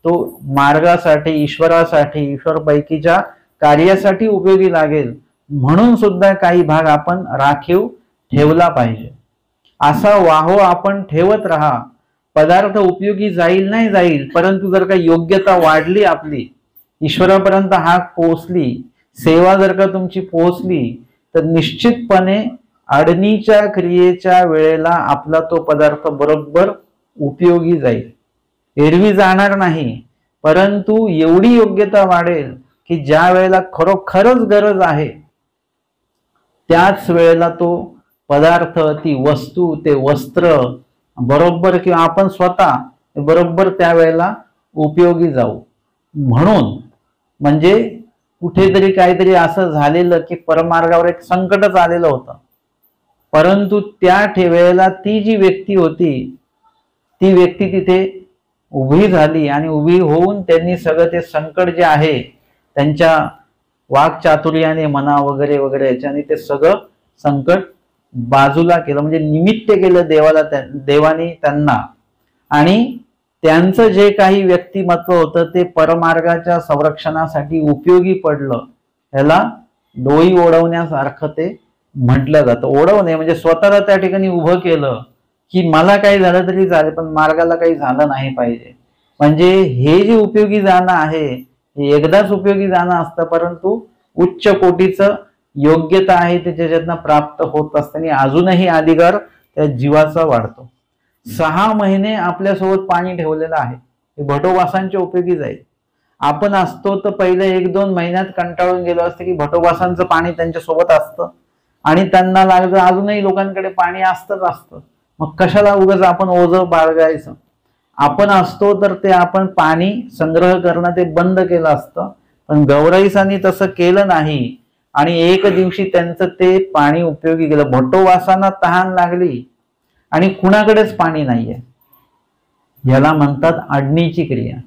तो मार्गासाठी, ईश्वरासाठी, ईश्वरपैकीच्या कार्यासाठी उपयोगी लागेल म्हणून सुद्धा काही भाग आपण राखीव ठेवला पाहिजे. असा वाहो आपण ठेवत राहा. पदार्थ उपयोगी जाईल नाही जाईल, परंतु जर का योग्यता वाढली, आपली ईश्वरापर्यंत हाक पोहोचली, सेवा जर का तुमची पोहोचली, तर निश्चितपणे अडणीच्या क्रियेच्या वेळेला आपला तो पदार्थ बरोबर उपयोगी जाईल. एरवी जाणार नाही, परंतु एवढी योग्यता वाढेल की ज्या वेळेला खरोखरच गरज आहे त्याच वेळेला तो पदार्थ, ती वस्तू, ते वस्त्र बरोबर किंवा आपण स्वतः बरोबर त्यावेळेला उपयोगी जाऊ. म्हणून म्हणजे कुठेतरी काहीतरी असं झालेलं की परमार्गावर एक संकटच आलेलं होतं, परंतु त्या वेळेला ती जी व्यक्ती होती ती व्यक्ती तिथे उभी झाली आणि उभी होऊन त्यांनी सगळं ते संकट जे आहे त्यांच्या वाक्चातुर्याने म्हणा वगैरे वगैरे याच्याने ते सगळं संकट बाजूला केलं, म्हणजे निमित्त केलं देवाने त्यांना. आणि त्यांचं जे काही व्यक्तिमत्व होतं ते परमार्गाच्या संरक्षणासाठी उपयोगी पडलं. याला डोई ओढवण्यासारखं ते म्हटलं जातं. ओढवणे म्हणजे स्वतःला त्या ठिकाणी उभं केलं की मला काही झालं तरी चालेल पण मार्गाला काही झालं नाही पाहिजे. म्हणजे हे जे उपयोगी जाणं आहे हे एकदाच उपयोगी जाणं असतं, परंतु उच्च कोटीचं योग्यता आहे ते त्याच्यातनं प्राप्त होत असताना अजूनही अधिकार त्या जीवाचा वाढतो. 6 महिने आपल्यासोबत पाणी ठेवलेलं आहे, हे भटोबासांच्या उपयोगी जाईल. आपण असतो तर पहिले 1-2 महिन्यात कंटाळून गेलो असतं की भटोबासांचं पाणी त्यांच्या सोबत असतं आणि त्यांना लागलं अजूनही लोकांकडे पाणी असतं, मग कशाला उगाच आपण ओझं बाळगायचं. आपण असतो तर ते आपण पाणी संग्रह करणं ते बंद केलं असतं, पण गौराईसांनी तसं केलं नाही आणि एक दिवशी त्यांचं ते पाणी उपयोगी गेलं. भट्टोबासांना तहान लागली आणि कुणाकडेच पाणी नाहीये. याला म्हणतात अडणीची क्रिया.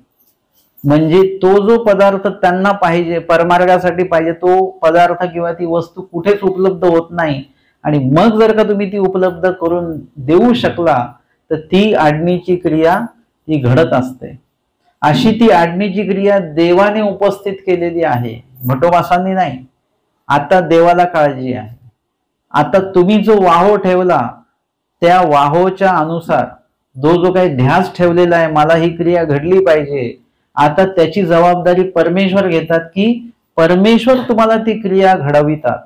म्हणजे तो जो पदार्थ त्यांना पाहिजे, परमार्गासाठी पाहिजे, तो पदार्थ किंवा ती वस्तू कुठेच उपलब्ध होत नाही, आणि मग जर का तुम्ही ती उपलब्ध करून देऊ शकला तर ती अडणीची क्रिया ती घडत असते. अशी ती अडणीची क्रिया देवाने उपस्थित केलेली आहे, भटोबासांनी नाही. आता देवाला काळजी आहे. आता तुम्ही जो वाहो ठेवला त्या वाहोच्या अनुसार जो काही ध्यास ठेवलेला आहे, मला ही क्रिया घडली पाहिजे, आता त्याची जबाबदारी परमेश्वर घेतात की परमेश्वर तुम्हाला ती क्रिया घडवितात.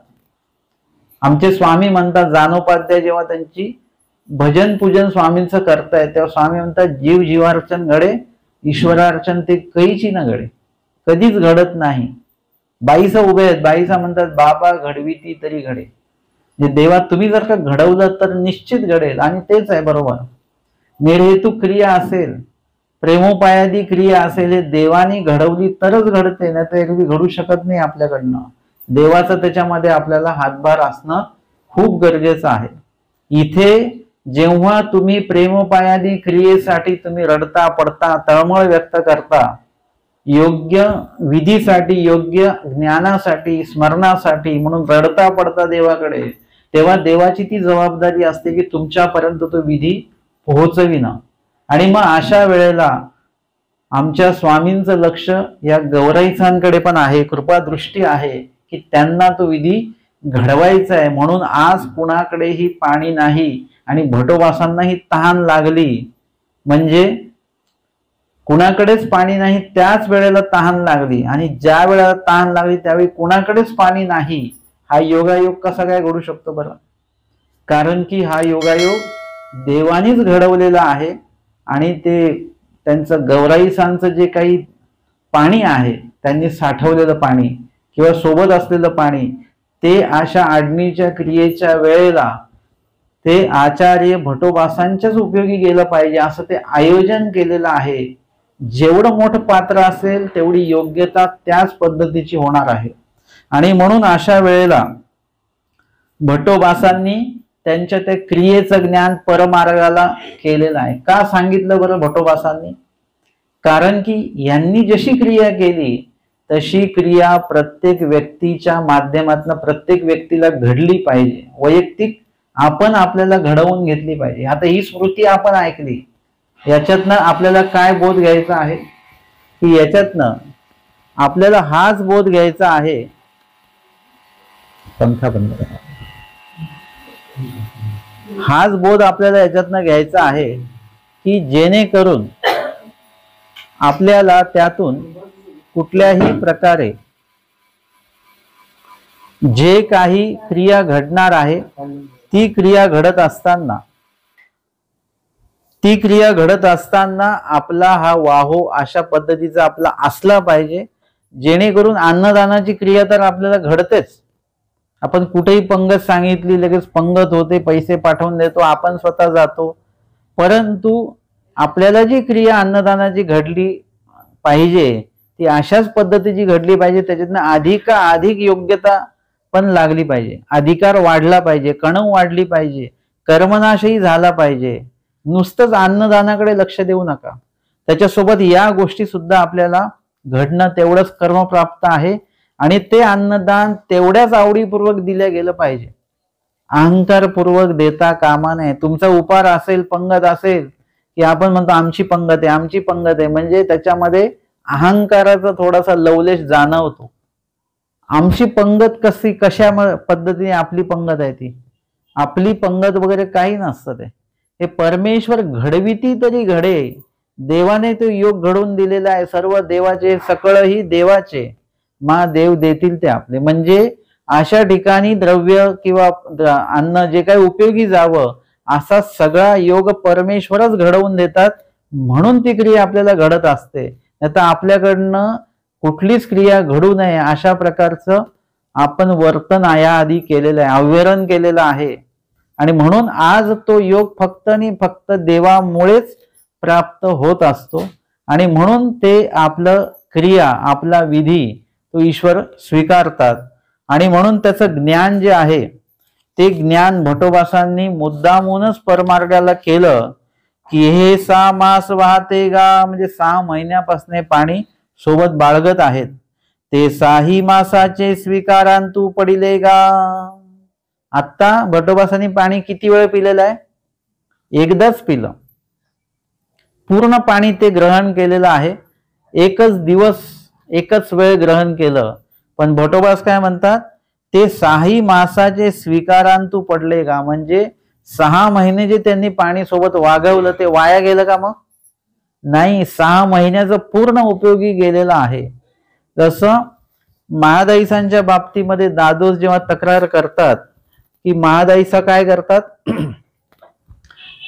आमचे स्वामी म्हणतात, जानोपाध्याय जेव्हा त्यांची भजन पूजन स्वामींचं करतायत तेव्हा स्वामी म्हणतात, जीव जीवार्चन घडे, ईश्वरार्चन ते कैची न घडे. कधीच घडत नाही. बाईसा उभे आहेत, बाईसा म्हणतात, बाबा घडविती तरी घडे. देवा तुम्ही जर का घडवलं तर निश्चित घडेल, आणि तेच आहे बरोबर. निर्हेतुक क्रिया असेल, प्रेमोपायादी क्रिया असेल, हे देवानी घडवली तरच घडते, नाही तर एरवी घडू शकत नाही आपल्याकडनं. देवाचं त्याच्यामध्ये आपल्याला हातभार असणं खूप गरजेचं आहे. इथे जेव्हा तुम्ही प्रेमोपायादी क्रियेसाठी तुम्ही रडता पडता, तळमळ व्यक्त करता, योग्य विधीसाठी, योग्य ज्ञानासाठी, स्मरणासाठी म्हणून रडता पडता देवाकडे, तेव्हा देवाची ती जबाबदारी असते की तुमच्यापर्यंत तो विधी पोहोचविणं. आणि मग अशा वेळेला आमच्या स्वामींचं लक्ष या गौराईसांकडे पण आहे, कृपादृष्टी आहे की त्यांना तो विधी घडवायचा आहे. म्हणून आज कुणाकडेही पाणी नाही आणि भटोबासांनाही तहान लागली, म्हणजे कुणाकडेच पाणी नाही, त्याच वेळेला तहान लागली, आणि ज्या वेळेला तहान लागली त्यावेळी कुणाकडेच पाणी नाही, हा योगायोग कसा काय घडू शकतो बरं? कारण की हा योगायोग देवानीच घडवलेला आहे, आणि ते त्यांचं गौराईसांचं जे काही पाणी आहे, त्यांनी साठवलेलं पाणी किंवा सोबत असलेलं पाणी, ते अशा आडणीच्या क्रियेच्या वेळेला ते आचार्य भटोबासांच्याच उपयोगी गेलं पाहिजे असं ते आयोजन केलेलं आहे. जेवढं मोठं पात्र असेल तेवढी योग्यता त्याच पद्धतीची होणार आहे. आणि म्हणून अशा वेळेला भटोबासांनी त्यांच्या त्या क्रियेचं ज्ञान परमार्गाला केलेलं आहे. का सांगितलं बरं भटोबासांनी? कारण की यांनी जशी क्रिया केली तशी क्रिया प्रत्येक व्यक्तीच्या माध्यमातून प्रत्येक व्यक्तीला घडली पाहिजे. वैयक्तिक आपण आपल्याला घडवून घेतली पाहिजे. आता ही स्मृती आपण ऐकली, याच्यातनं आपल्याला काय बोध घ्यायचा आहे? की याच्यातनं आपल्याला हाच बोध घ्यायचा आहे, पंखा बंद करा, हाच बोध आपल्याला याच्यातनं घ्यायचा आहे की जेणेकरून आपल्याला त्यातून कुठल्याही प्रकारे जे काही क्रिया घडणार आहे ती क्रिया घडत असताना आपला हा वाहो अशा पद्धतीचा आपला असला पाहिजे, जेणेकरून अन्नदानाची क्रिया तर आपल्याला घडतेच. आपण कुठेही पंगत सांगितली लगेच पंगत होते, पैसे पाठवून देतो, आपण स्वतः जातो. परंतु आपल्याला जी क्रिया अन्नदानाची घडली पाहिजे ती अशाच पद्धतीची घडली पाहिजे, त्याच्यातनं अधिक योग्यता पण लागली पाहिजे, अधिकार वाढला पाहिजे, कणव वाढली पाहिजे, कर्मनाशही झाला पाहिजे. नुसतंच अन्नदानाकडे लक्ष देऊ नका, त्याच्यासोबत या गोष्टी सुद्धा आपल्याला घडणं तेवढंच कर्मप्राप्त आहे. आणि ते अन्नदान तेवढ्याच आवडीपूर्वक दिलं गेलं पाहिजे, अहंकारपूर्वक देता कामा नये. तुमचा उपार असेल, पंगत असेल, की आपण म्हणतो आमची पंगत आहे, म्हणजे त्याच्यामध्ये अहंकाराचा थोडासा लवलेश जाणवतो. आमची पंगत कशा पद्धतीने आपली पंगत आहे, ती आपली पंगत वगैरे काही नसतं. हे परमेश्वर घडविती तरी घडे, देवाने तो योग घडवून दिलेला आहे. सर्व देवाचे, सकळही देवाचे, मा देव देतील ते आपले. म्हणजे अशा ठिकाणी द्रव्य किंवा अन्न जे काही उपयोगी जावं असा सगळा योग परमेश्वरच घडवून देतात, म्हणून ती क्रिया आपल्याला घडत असते. आता आपल्याकडनं कुठलीच क्रिया घडू नये अशा प्रकारचं आपण वर्तन याआधी केलेलं आहे, अव्यरण केलेलं आहे. आणि म्हणून आज तो योग फक्त आणि फक्त देवामुळेच प्राप्त होत असतो. आणि म्हणून ते आपलं क्रिया, आपला विधी तो ईश्वर स्वीकारतात. आणि म्हणून त्याचं ज्ञान जे आहे ते ज्ञान भटोबासांनी मुद्दामूनच परमार्गाला केलं की हे 6 मास वाहते गा, म्हणजे 6 महिन्यापासून पाणी सोबत बाळगत आहेत. ते 6 मासाचे स्वीकारांतू पडिले गा. आता भटोबासांनी पाणी किती वेळ पिलेलं आहे? एकदाच पिलं, पूर्ण पाणी ते ग्रहण केलेलं आहे. एकच दिवस, एकच वेळ ग्रहण केलं. पण भटोबास काय म्हणतात? ते 6 मासाचे स्वीकारांतू पडले का, म्हणजे 6 महिने जे त्यांनी पाणी सोबत वागवलं ते वाया गेलं का? मग नाही, 6 महिन्याचं पूर्ण उपयोगी गेलेलं आहे. जसं महादाईसांच्या बाबतीमध्ये दादोस जेव्हा तक्रार करतात की महादाईसा काय करतात,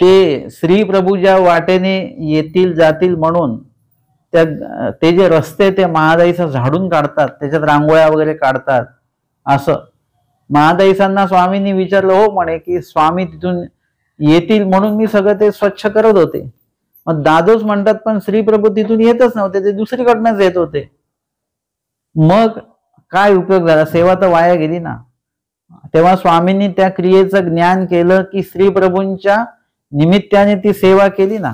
ते श्री प्रभू ज्या वाटेने येतील जातील म्हणून ते जे रस्ते ते महादाईसा झाडून काढतात, त्याच्यात रांगोळ्या वगैरे काढतात. असं महादाईसांना स्वामींनी विचारलं, हो म्हणे की स्वामी तिथून येतील म्हणून मी सगळं ते स्वच्छ करत होते. मग दादोस म्हणतात पण श्री प्रभू तिथून येतच नव्हते, ते दुसरीकडनंच येत होते. मग काय उपयोग झाला? सेवा तर वाया गेली ना. तेव्हा स्वामींनी त्या क्रियेचं ज्ञान केलं की श्री प्रभूंच्या निमित्ताने ती सेवा केली ना.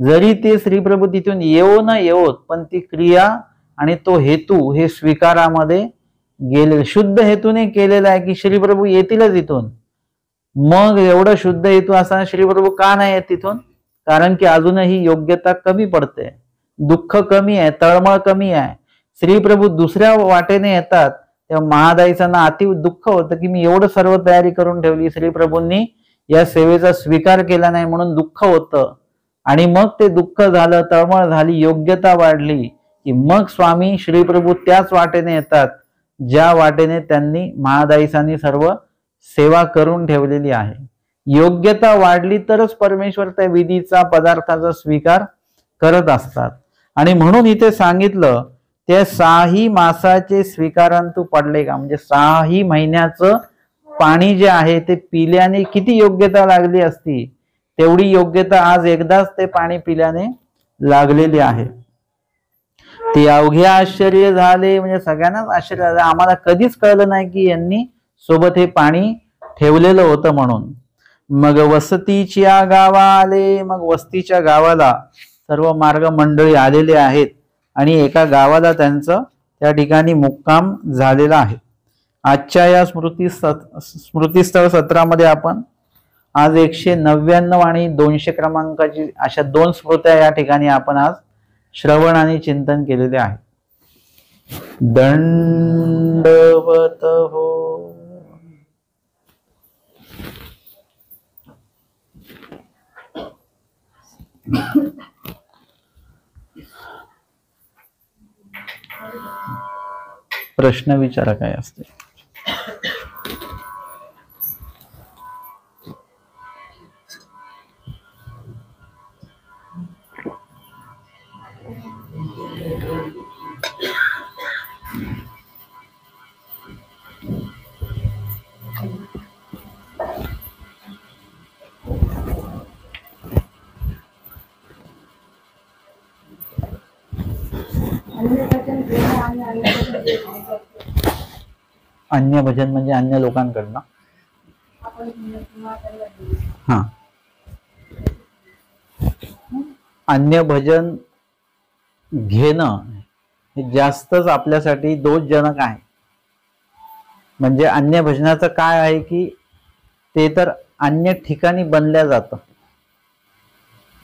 जरी ते श्री प्रभू तिथून येवो न येवोत, पण ती क्रिया आणि तो हेतू हे स्वीकारामध्ये गेले, शुद्ध हेतूने केलेला आहे की श्री प्रभू येतीलच इथून. मग एवढं शुद्ध हेतू असताना श्री प्रभू का नाही येत तिथून? कारण की अजूनही योग्यता कमी पडते, दुःख कमी आहे, तळमळ कमी आहे. श्री प्रभू दुसऱ्या वाटेने येतात तेव्हा महादाईसांना अति दुःख होतं की मी एवढं सर्व तयारी करून ठेवली, श्री प्रभूंनी या सेवेचा स्वीकार केला नाही म्हणून दुःख होतं. आणि मग ते दुःख झालं, तळमळ झाली, योग्यता वाढली की मग स्वामी श्रीप्रभू त्याच वाटेने येतात ज्या वाटेने त्यांनी महादायीसांनी सर्व सेवा करून ठेवलेली आहे. योग्यता वाढली तरच परमेश्वर त्या विधीचा पदार्थाचा स्वीकार करत असतात. आणि म्हणून इथे सांगितलं ते 6 मासाचे स्वीकारांतू पडले का, म्हणजे 6 महिन्याचं पाणी जे आहे ते पिल्याने किती योग्यता लागली असती तेवढी योग्यता आज एकदाच ते पाणी पिल्याने लागलेली आहे. ते अवघे आश्चर्य झाले, म्हणजे सगळ्यांनाच आश्चर्य झालं. आम्हाला कधीच कळलं नाही की यांनी सोबत हे पाणी ठेवलेलं होतं म्हणून. मग वसतीच्या गावा आले, मग वस्तीच्या गावाला सर्व मार्ग मंडळी आलेले आहेत आणि एका गावाला त्यांचं त्या ठिकाणी मुक्काम झालेला आहे. आजच्या या स्मृतिस्थळ सत्रामध्ये आपण आज 199 आणि 200 क्रमांकाची अशा 2 स्मृत्या या ठिकाणी आपण आज श्रवण आणि चिंतन केलेले आहे. दंडवत हो. प्रश्न विचारा काय असते. अन्य भजन म्हणजे अन्य लोकांकडनं. हा, अन्य भजन घेणं हे जास्तच आपल्यासाठी दोषजनक आहे. म्हणजे अन्य भजनाचं काय आहे की ते तर अन्य ठिकाणी बनल्या जातं.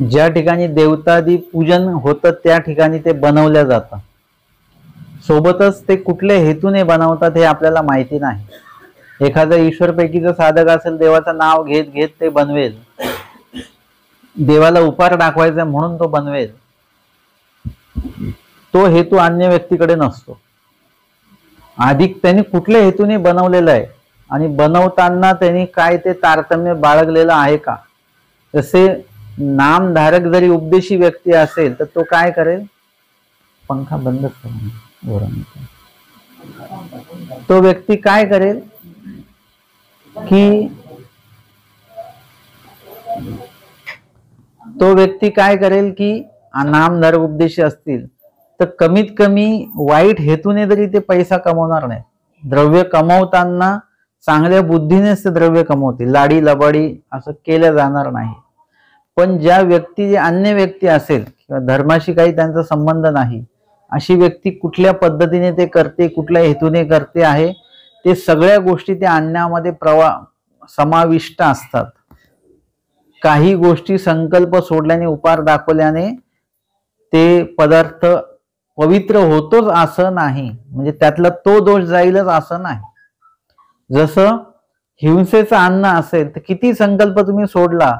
ज्या ठिकाणी देवतादी पूजन होतं त्या ठिकाणी ते बनवल्या जातं. सोबतच ते कुठल्या हेतूने बनवतात हे आपल्याला माहिती नाही. एखादा ईश्वरपैकीचा साधक असेल, देवाचं नाव घेत घेत ते बनवेल, देवाला उपार दाखवायचा म्हणून तो बनवेल. तो हेतू अन्य व्यक्तीकडे नसतो. अधिक त्यांनी कुठल्या हेतूने बनवलेलं आहे आणि बनवताना त्यांनी काय ते तारतम्य बाळगलेलं आहे का. जसे नामधारक जरी उपदेशी व्यक्ती असेल तर तो काय करेल, पंखा बंद करून तो व्यक्ती काय करेल की नामधारक उपदेशी असतील तर कमीत कमी वाईट हेतूने जरी ते पैसा कमवणार नाही. द्रव्य कमवताना चांगल्या बुद्धीनेच ते द्रव्य कमवतील, लाडी लबाडी असं केलं जाणार नाही. पण ज्या व्यक्ती जे अन्य व्यक्ती असेल किंवा धर्माशी काही त्यांचा संबंध नाही अशी व्यक्ती कुठल्या पद्धतीने ते करते, कुठल्या हेतूने करते आहे ते सगळ्या गोष्टी त्या अन्नामध्ये समाविष्ट असतात. काही गोष्टी संकल्प सोडल्याने, उपार दाखवल्याने ते पदार्थ पवित्र होतोच असं नाही, म्हणजे त्यातला तो दोष जाईलच असं नाही. जसं हिंसेचं अन्न असेल तर किती संकल्प तुम्ही सोडला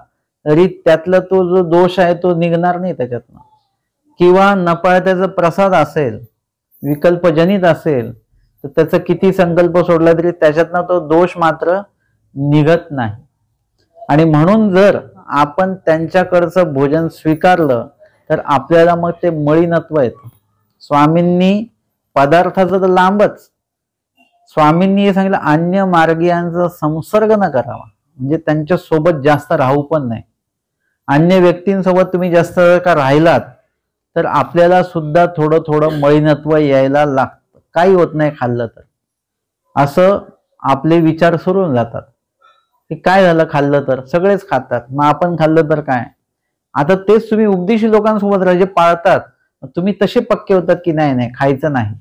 तरी त्यातला तो जो दोष आहे तो निघणार नाही त्याच्यातनं. किंवा नपाळत्याचा प्रसाद असेल, विकल्पजनित असेल तर त्याचा किती संकल्प सोडला तरी त्याच्यातनं तो दोष मात्र निघत नाही. आणि म्हणून जर आपण त्यांच्याकडचं भोजन स्वीकारलं तर आपल्याला मग ते मळीनत्व येतं. स्वामींनी पदार्थाचं तर लांबच, स्वामींनी हे सांगितलं अन्य मार्गीयांचा संसर्ग न करावा, म्हणजे त्यांच्या सोबत जास्त राहू पण नाही. अन्य व्यक्तींसोबत तुम्ही जास्त का राहिलात तर आपल्याला सुद्धा थोडं थोडं मळीनत्व यायला लागतं. काही होत नाही खाल्लं तर, असं आपले विचार सुरू होऊन जातात की काय झालं खाल्लं तर, सगळेच खातात मग आपण खाल्लं तर काय. आता तेच तुम्ही उपदेशी लोकांसोबत जे पाळतात तुम्ही तसे पक्के होतात की नाही नाही खायचं नाही.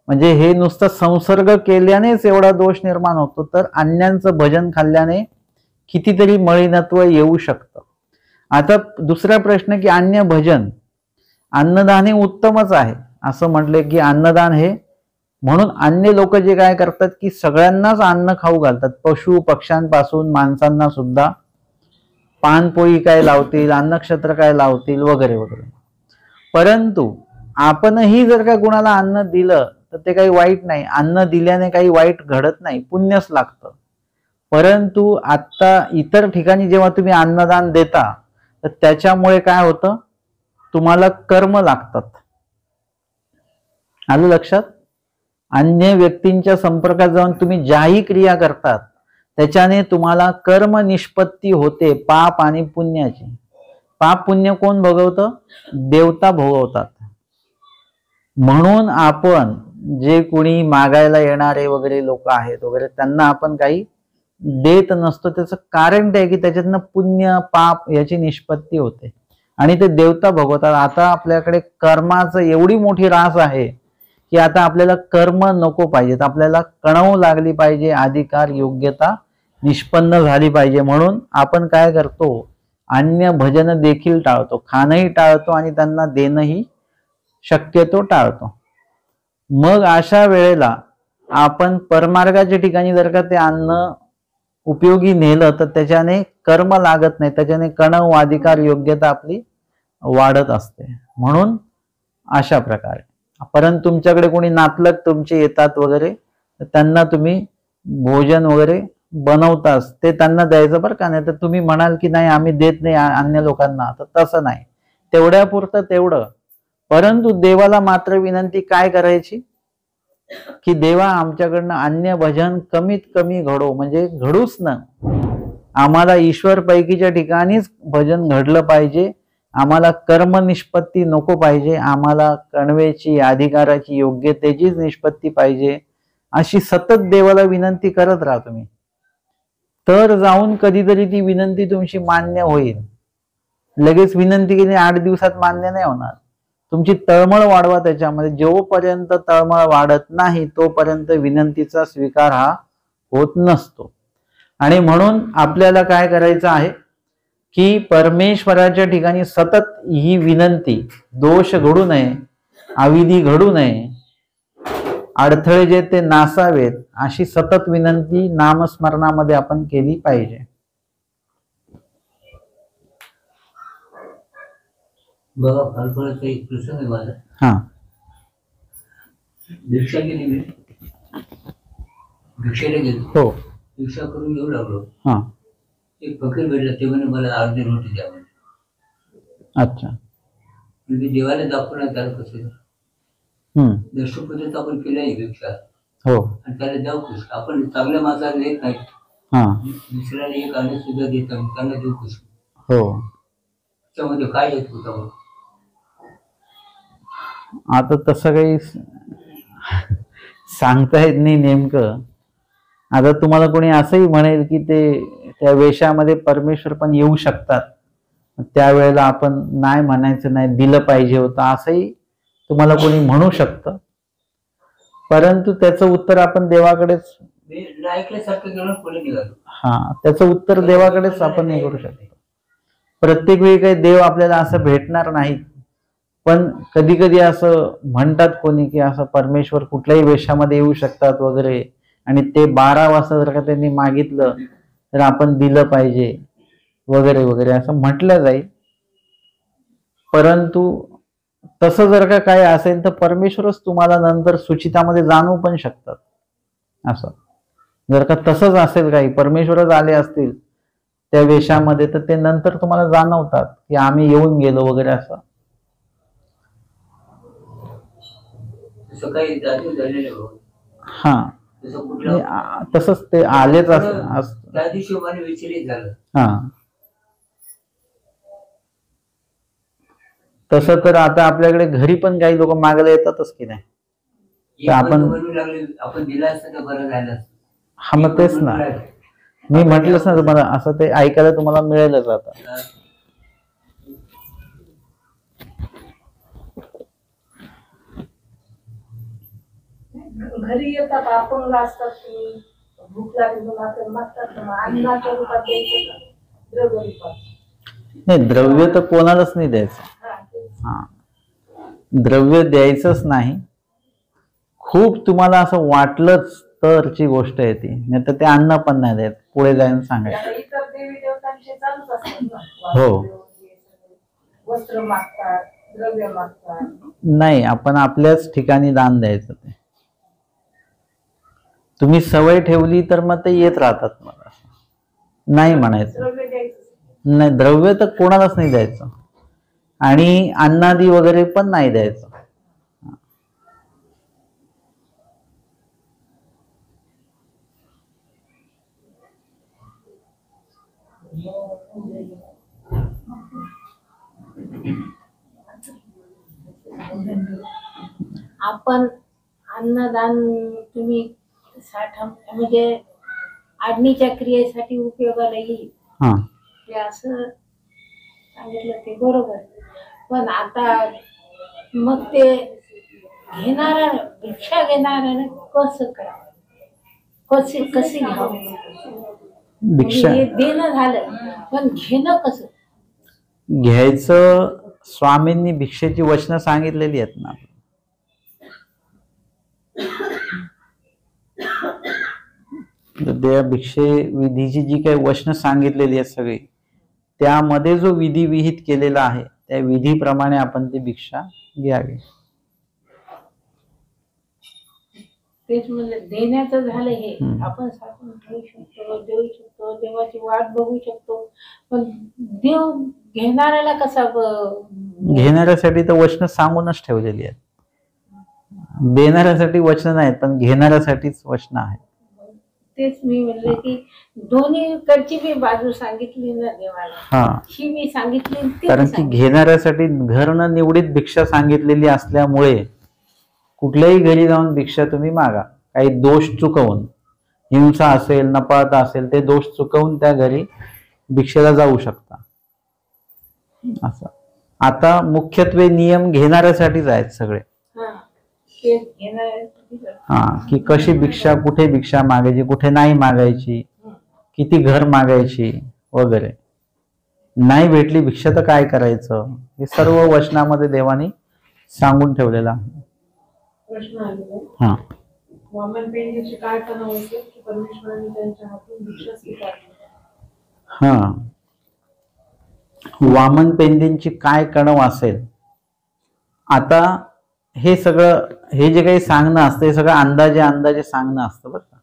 म्हणजे हे नुसतं संसर्ग केल्यानेच एवढा दोष निर्माण होतो, तर अन्यांचं भजन खाल्ल्याने कितीतरी मळीनत्व येऊ शकतं. आता दुसरा प्रश्न की अन्य भजन, अन्नदान हे उत्तमच आहे असं म्हटले की अन्नदान हे, म्हणून अन्य लोक जे काय करतात की सगळ्यांनाच अन्न खाऊ घालतात, पशु पक्ष्यांपासून माणसांना सुद्धा पानपोळी काय लावतील, अन्नक्षत्र काय लावतील वगैरे वगैरे. परंतु आपणही जर का कुणाला अन्न दिलं तर ते काही वाईट नाही. अन्न दिल्याने काही वाईट घडत नाही, पुण्यच लागतं. परंतु आता इतर ठिकाणी जेव्हा तुम्ही अन्नदान देता तर त्याच्यामुळे काय होतं, तुम्हाला कर्म लागतात. आलं लक्षात? अन्य व्यक्तींच्या संपर्कात जाऊन तुम्ही ज्याही क्रिया करतात त्याच्याने तुम्हाला कर्म निष्पत्ती होते, पाप आणि पुण्याची. पाप पुण्य कोण भोगवतं? देवता भोगवतात. म्हणून आपण जे कोणी मागायला येणारे वगैरे लोक आहेत वगैरे त्यांना आपण काही देत नसतो. त्याचं कारण ते आहे की त्याच्यातनं पुण्य पाप याची निष्पत्ती होते आणि ते देवता भोगवतात. आता आपल्याकडे कर्माचं एवढी मोठी रास आहे की आता आपल्याला कर्म नको पाहिजेत, आपल्याला कणव लागली पाहिजे, अधिकार योग्यता निष्पन्न झाली पाहिजे. म्हणून आपण काय करतो, अन्य भजन देखील टाळतो, खाणंही टाळतो आणि त्यांना देणंही शक्यतो टाळतो. मग अशा वेळेला आपण परमार्गाच्या ठिकाणी जर का ते अन्न उपयोगी नेलं तर त्याच्याने कर्म लागत नाही, त्याच्याने कणव अधिकार योग्यता आपली वाढत असते. म्हणून अशा प्रकारे. परंतु तुमच्याकडे कोणी नातलग तुमचे येतात वगैरे तर त्यांना तुम्ही भोजन वगैरे बनवताच, ते त्यांना द्यायचं बरं का. नाही तर तुम्ही म्हणाल की नाही आम्ही देत नाही अन्य लोकांना, तर तसं नाही, तेवढ्यापुरतं तेवढं. परंतु देवाला मात्र विनंती काय करायची की देवा आमच्याकडनं अन्य भजन कमीत कमी घडो, म्हणजे घडूच ना. आम्हाला ईश्वर पैकीच्या ठिकाणीच भजन घडलं पाहिजे, आम्हाला कर्म निष्पत्ती नको पाहिजे, आम्हाला कणवेची अधिकाराची योग्यतेचीच निष्पत्ती पाहिजे. अशी सतत देवाला विनंती करत राहा तुम्ही, तर जाऊन कधीतरी ती विनंती तुमची मान्य होईल. लगेच विनंती केली 8 दिवसात मान्य नाही होणार. तुमची तळमळ वाढवा त्याच्यामध्ये. जोपर्यंत तळमळ वाढत नाही तोपर्यंत विनंतीचा स्वीकार हा होत नसतो. आणि म्हणून आपल्याला काय करायचं आहे की परमेश्वराच्या ठिकाणी सतत ही विनंती, दोष घडू नये, अविधी घडू नये, अडथळे जे ते नासावेत, अशी सतत विनंती नामस्मरणामध्ये आपण केली पाहिजे. बघा फारफळाचा एक प्रसंग आहे माझा. हा, भिक्षा केली मी, भिक्षेला गेलो. हो, भिक्षा करून घेऊ लागलो. हा, एक फकीर भेटला, ते म्हणे मला अर्धी रोटी द्या म्हणे. अच्छा. म्हणजे देवाला दाखवणार त्याला कसं दशपद्धत आपण केलं भिक्षा, हो, आणि त्याला देऊ खुश. आपण चांगल्या माणसाला देत नाही, हा, दुसऱ्याला एक आले सुद्धा देत नाही, त्यांना देऊ खुश. हो. त्यामध्ये काय येत होतं? आता तसं काही सांगता येत नाही नेमकं. आता तुम्हाला कोणी असंही म्हणेल की ते त्या वेशामध्ये परमेश्वर पण येऊ शकतात, त्यावेळेला आपण नाही म्हणायचं, नाही दिलं पाहिजे होतं, असंही तुम्हाला कोणी म्हणू शकतं. परंतु त्याचं उत्तर आपण देवाकडेच, ऐकल्यासारखं केलं पुढे निघालो. हा, त्याचं उत्तर देवाकडेच आपण हे करू शकतो. प्रत्येक वेळी काही देव आपल्याला असं भेटणार नाहीत, पण कधी कधी असं म्हणतात कोणी की असं परमेश्वर कुठल्याही वेशामध्ये येऊ शकतात वगैरे, आणि ते 12 वाजता जर का त्यांनी मागितलं तर आपण दिलं पाहिजे वगैरे वगैरे असं म्हटलं जाईल. परंतु तसं जर का काय असेल तर परमेश्वरच तुम्हाला नंतर सुचितामध्ये जाणवू पण शकतात. असं जर का तसंच असेल, काही परमेश्वरच आले असतील त्या वेशामध्ये, तर ते नंतर तुम्हाला जाणवतात की आम्ही येऊन गेलो वगैरे असं. हा, तसंच ते आलेच असत. हा, तसं तर आता आपल्याकडे घरी पण काही लोक मागायला येतातच की नाही, तर आपण दिला असतं तर बरं झालं. हा, मग तेच ना मी म्हटलंच ना तुम्हाला, असं ते ऐकायला तुम्हाला मिळेलच. आता घरी येतात, आपण असतात की भूक लागली मागतात, अन्नाच्या रूपात द्यायचं, द्रव्य रूपात नाही. द्रव्य तर कोणालाच नाही द्यायचं. हा, द्रव्य द्यायचंच नाही. खूप तुम्हाला असं वाटलंच तरची गोष्ट आहे ती, नाही तर ते अन्न पण नाही द्यायचं. पुढे जाऊन सांगायचं. इतर देवी देवतांना विषय चालूच असतात ना. हो. हे सगळे वस्त्र मागतात, द्रव्य मागतात. नाही, आपण आपल्याच ठिकाणी दान द्यायचं. ते तुम्ही सवय ठेवली तर मग ते येत राहतात. मला नाही म्हणायचं. द्रव्य द्यायचं नाही, द्रव्य तर कोणालाच नाही द्यायचं आणि अन्नादी वगैरे पण नाही द्यायचं. आपण अन्नदान तुम्ही साठा म्हणजे आडणीच्या क्रियेसाठी उपयोगाला येईल हा, ते असं सांगितलं ते बरोबर. पण आता मग ते घेणारा भिक्षा घेणाऱ्याने कसं करावं, कशी घ्यावं. भिक्षा हे देणं झालं पण घेणं कसं. घ्यायचं. स्वामींनी भिक्षेची वचनं सांगितलेली आहेत ना. त्या भिक्षे विधीची जी काही वचनं सांगितलेली आहेत सगळी, त्यामध्ये जो विधी विहित केलेला आहे त्या विधीप्रमाणे आपण ती भिक्षा घ्यावी. तेच म्हणजे देण्याचं झालं हे आपण साठवून ठेवू शकतो, देऊ शकतो, देवाची वाट बघू शकतो. पण देव घेणाऱ्याला कसा घेणाऱ्यासाठी तर वचनं सांगूनच ठेवलेली आहेत. देणाऱ्यासाठी वचनं नाहीत, पण घेणाऱ्यासाठीच वचनं आहेत. तेच मी म्हणले की दोन्हीकडची बी बाजू सांगितली ना देवाला. हा, ही मी सांगितली ते कारण की घेणाऱ्यासाठी घर न निवडीत भिक्षा सांगितलेली असल्यामुळे कुठल्याही घरी जाऊन भिक्षा तुम्ही मागा. काही दोष चुकवून, हिंसा असेल, नपाळता असेल, ते दोष चुकवून त्या घरी भिक्षेला जाऊ शकता. असं आता मुख्यत्वे नियम घेणाऱ्यासाठीच आहेत सगळे. हा, की कशी भिक्षा, कुठे भिक्षा मागायची, कुठे नाही मागायची, किती घर मागायची वगैरे. नाही भेटली भिक्षा तर काय करायचं, हे सर्व वचनामध्ये देवानी सांगून ठेवलेलं आहे. प्रश्न आलेला. हा, वामन पेंडीचे काय कणव असेल की परमेश्वराने त्यांच्या हातून भिक्षा स्वीकारली. हा, वामन पेंडींची काय कणव असेल. आता हे सगळं, हे जे काही सांगणं असतं हे सगळं अंदाजे सांगणं असतं बरं का.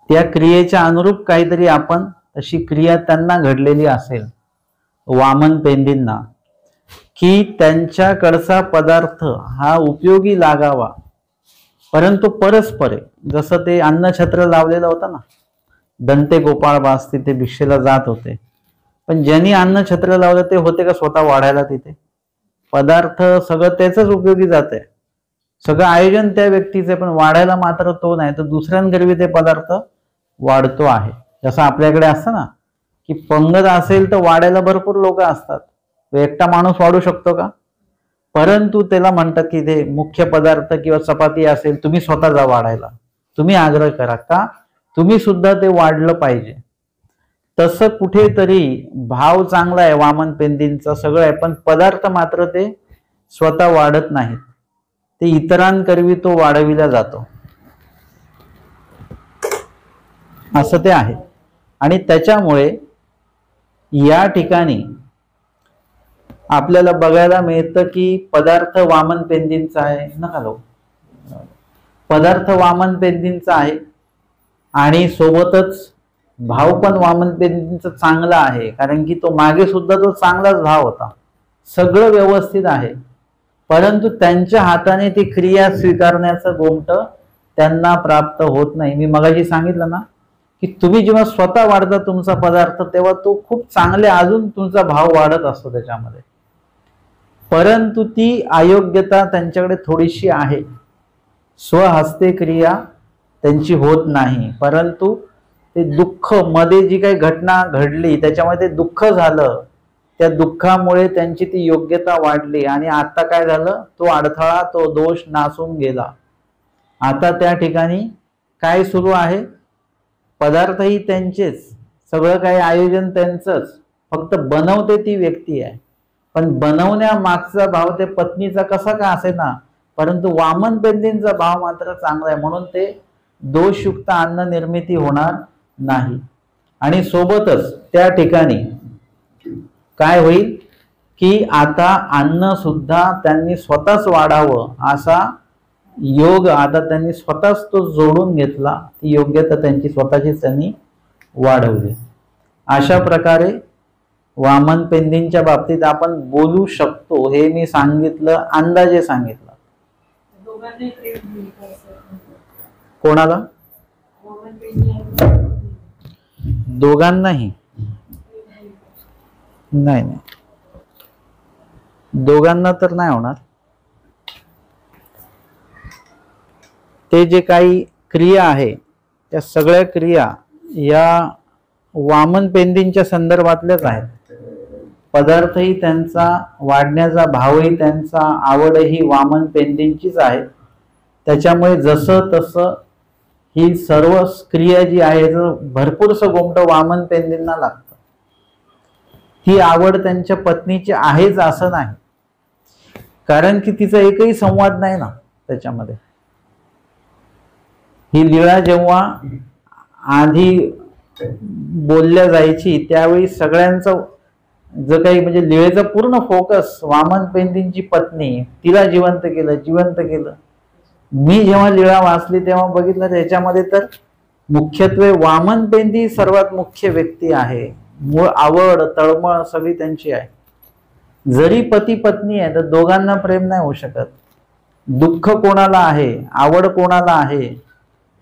त्या क्रियेच्या अनुरूप काहीतरी आपण तशी क्रिया त्यांना घडलेली असेल वामन पेंडींना, की त्यांच्याकडचा पदार्थ हा उपयोगी लागावा, परंतु परस्पर जसं ते अन्नछत्र लावलेलं होतं ना, दंते गोपाळबास तिथे भिक्षेला जात होते, पण ज्यांनी अन्नछत्र लावलं ते होते का स्वतः वाढायला तिथे. पदार्थ सगळं त्याचंच उपयोगी जाते, सगळं आयोजन त्या व्यक्तीचे, पण वाढायला मात्र तो नाही, तर दुसऱ्यांकरवी ते पदार्थ वाढतो आहे. जसं आपल्याकडे असतं ना की पंगत असेल तर वाढायला भरपूर लोक असतात, एकटा माणूस वाढू शकतो का. परंतु त्याला म्हणतात की ते मुख्य पदार्थ किंवा चपाती असेल, तुम्ही स्वतः जा वाढायला, तुम्ही आग्रह करा का तुम्ही सुद्धा ते वाढलं पाहिजे. तसं कुठेतरी भाव चांगला आहे वामन पेंडींचा, सगळं आहे, पण पदार्थ मात्र ते स्वतः वाढत नाहीत, ते इतरांकरवी तो वाढविला जातो, असं ते आहे. आणि त्याच्यामुळे या ठिकाणी आपल्याला बघायला मिळतं की पदार्थ वामन पेंडींचा आहे, नका लो, पदार्थ वामन पेंडींचा आहे आणि सोबतच भाव पण वामन पेंडींचा चांगला आहे, कारण की तो मागे सुद्धा तो चांगलाच भाव होता, सगळं व्यवस्थित आहे. परंतु त्यांच्या हाताने ती क्रिया स्वीकारण्याचं गोमट त्यांना प्राप्त होत नाही. मी मगाशी सांगितलं ना की तुम्ही जेव्हा स्वतः वाढता तुमचा पदार्थ, तेव्हा तो खूप चांगले अजून तुमचा भाव वाढत असतो त्याच्यामध्ये, परंतु ती अयोग्यता त्यांच्याकडे थोडीशी आहे. स्वहस्ते क्रिया त्यांची होत नाही, परंतु ते दुःख मध्ये जी काही घटना घडली त्याच्यामध्ये दुःख झालं, त्या दुःखामुळे त्यांची ती योग्यता वाढली आणि आता काय झालं, तो अडथळा, तो दोष नासून गेला. आता त्या ठिकाणी काय सुरू आहे, पदार्थही त्यांचेच, सगळं काही आयोजन त्यांचंच, फक्त बनवते ती व्यक्ती आहे. पण बनवण्यामागचा भाव ते पत्नीचा कसा का असे ना, परंतु वामन पेंडींचा भाव मात्र चांगला आहे, म्हणून ते दोषयुक्त अन्न निर्मिती होणार नाही. आणि सोबतच त्या ठिकाणी काय होईल की आता अन्न सुद्धा त्यांनी स्वतःच वाढावं असा योग आता त्यांनी स्वतःच तो जोडून घेतला, ती योग्यता त्यांची स्वतःचीच त्यांनी वाढवली. अशा प्रकारे वामन पेंडींच्या बाबतीत आपण बोलू शकतो. हे मी सांगितलं, अंदाजे सांगितलं. कोणाला? दोघांनाही नाही, दोघांना तर नाही होणार. ते जे काही क्रिया आहे त्या सगळ्या क्रिया या वामन पेंडींच्या संदर्भातल्याच आहेत. पदार्थही त्यांचा, वाढण्याचा भावही त्यांचा, आवडही वामन पेंडींचीच आहे. त्याच्यामुळे जसं तसं ही सर्व क्रिया जी आहे भरपूरसं गोमटं वामन पेंडींना लागतं. ती आवड त्यांच्या पत्नीची आहेच असं नाही, कारण की तिचा एकही संवाद नाही ना त्याच्यामध्ये. ही लीळा जेव्हा आधी बोलल्या जायची त्यावेळी सगळ्यांचं जो काही म्हणजे लीळेचा पूर्ण फोकस वामन पेंडींची पत्नी, तिला जिवंत केलं. मी जेव्हा लीळा वाचली तेव्हा बघितलं त्याच्यामध्ये तर मुख्यत्वे वामन पेंडी सर्वात मुख्य व्यक्ती आहे. मूळ आवड तळमळ सगळी त्यांची आहे. जरी पती पत्नी आहे तर दोघांना प्रेम नाही होऊ शकत. दुःख कोणाला आहे, आवड कोणाला आहे,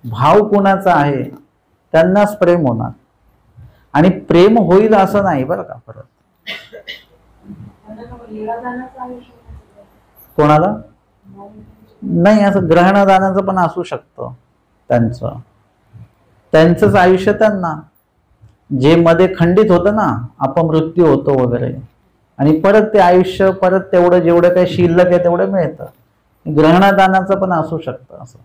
भाव कोणाचा आहे, त्यांनाच प्रेम होणार. आणि प्रेम होईल असं नाही बरं का. परत कोणाला नाही, असं ग्रहणदानाचं पण असू शकतं. त्यांचंच आयुष्य त्यांना जे मध्ये खंडित होतं ना, अपमृत्यू होतो वगैरे, आणि परत ते आयुष्य परत तेवढं जेवढं काही शिल्लक आहे तेवढं मिळतं. ग्रहणदानाचं पण असू शकतं असं.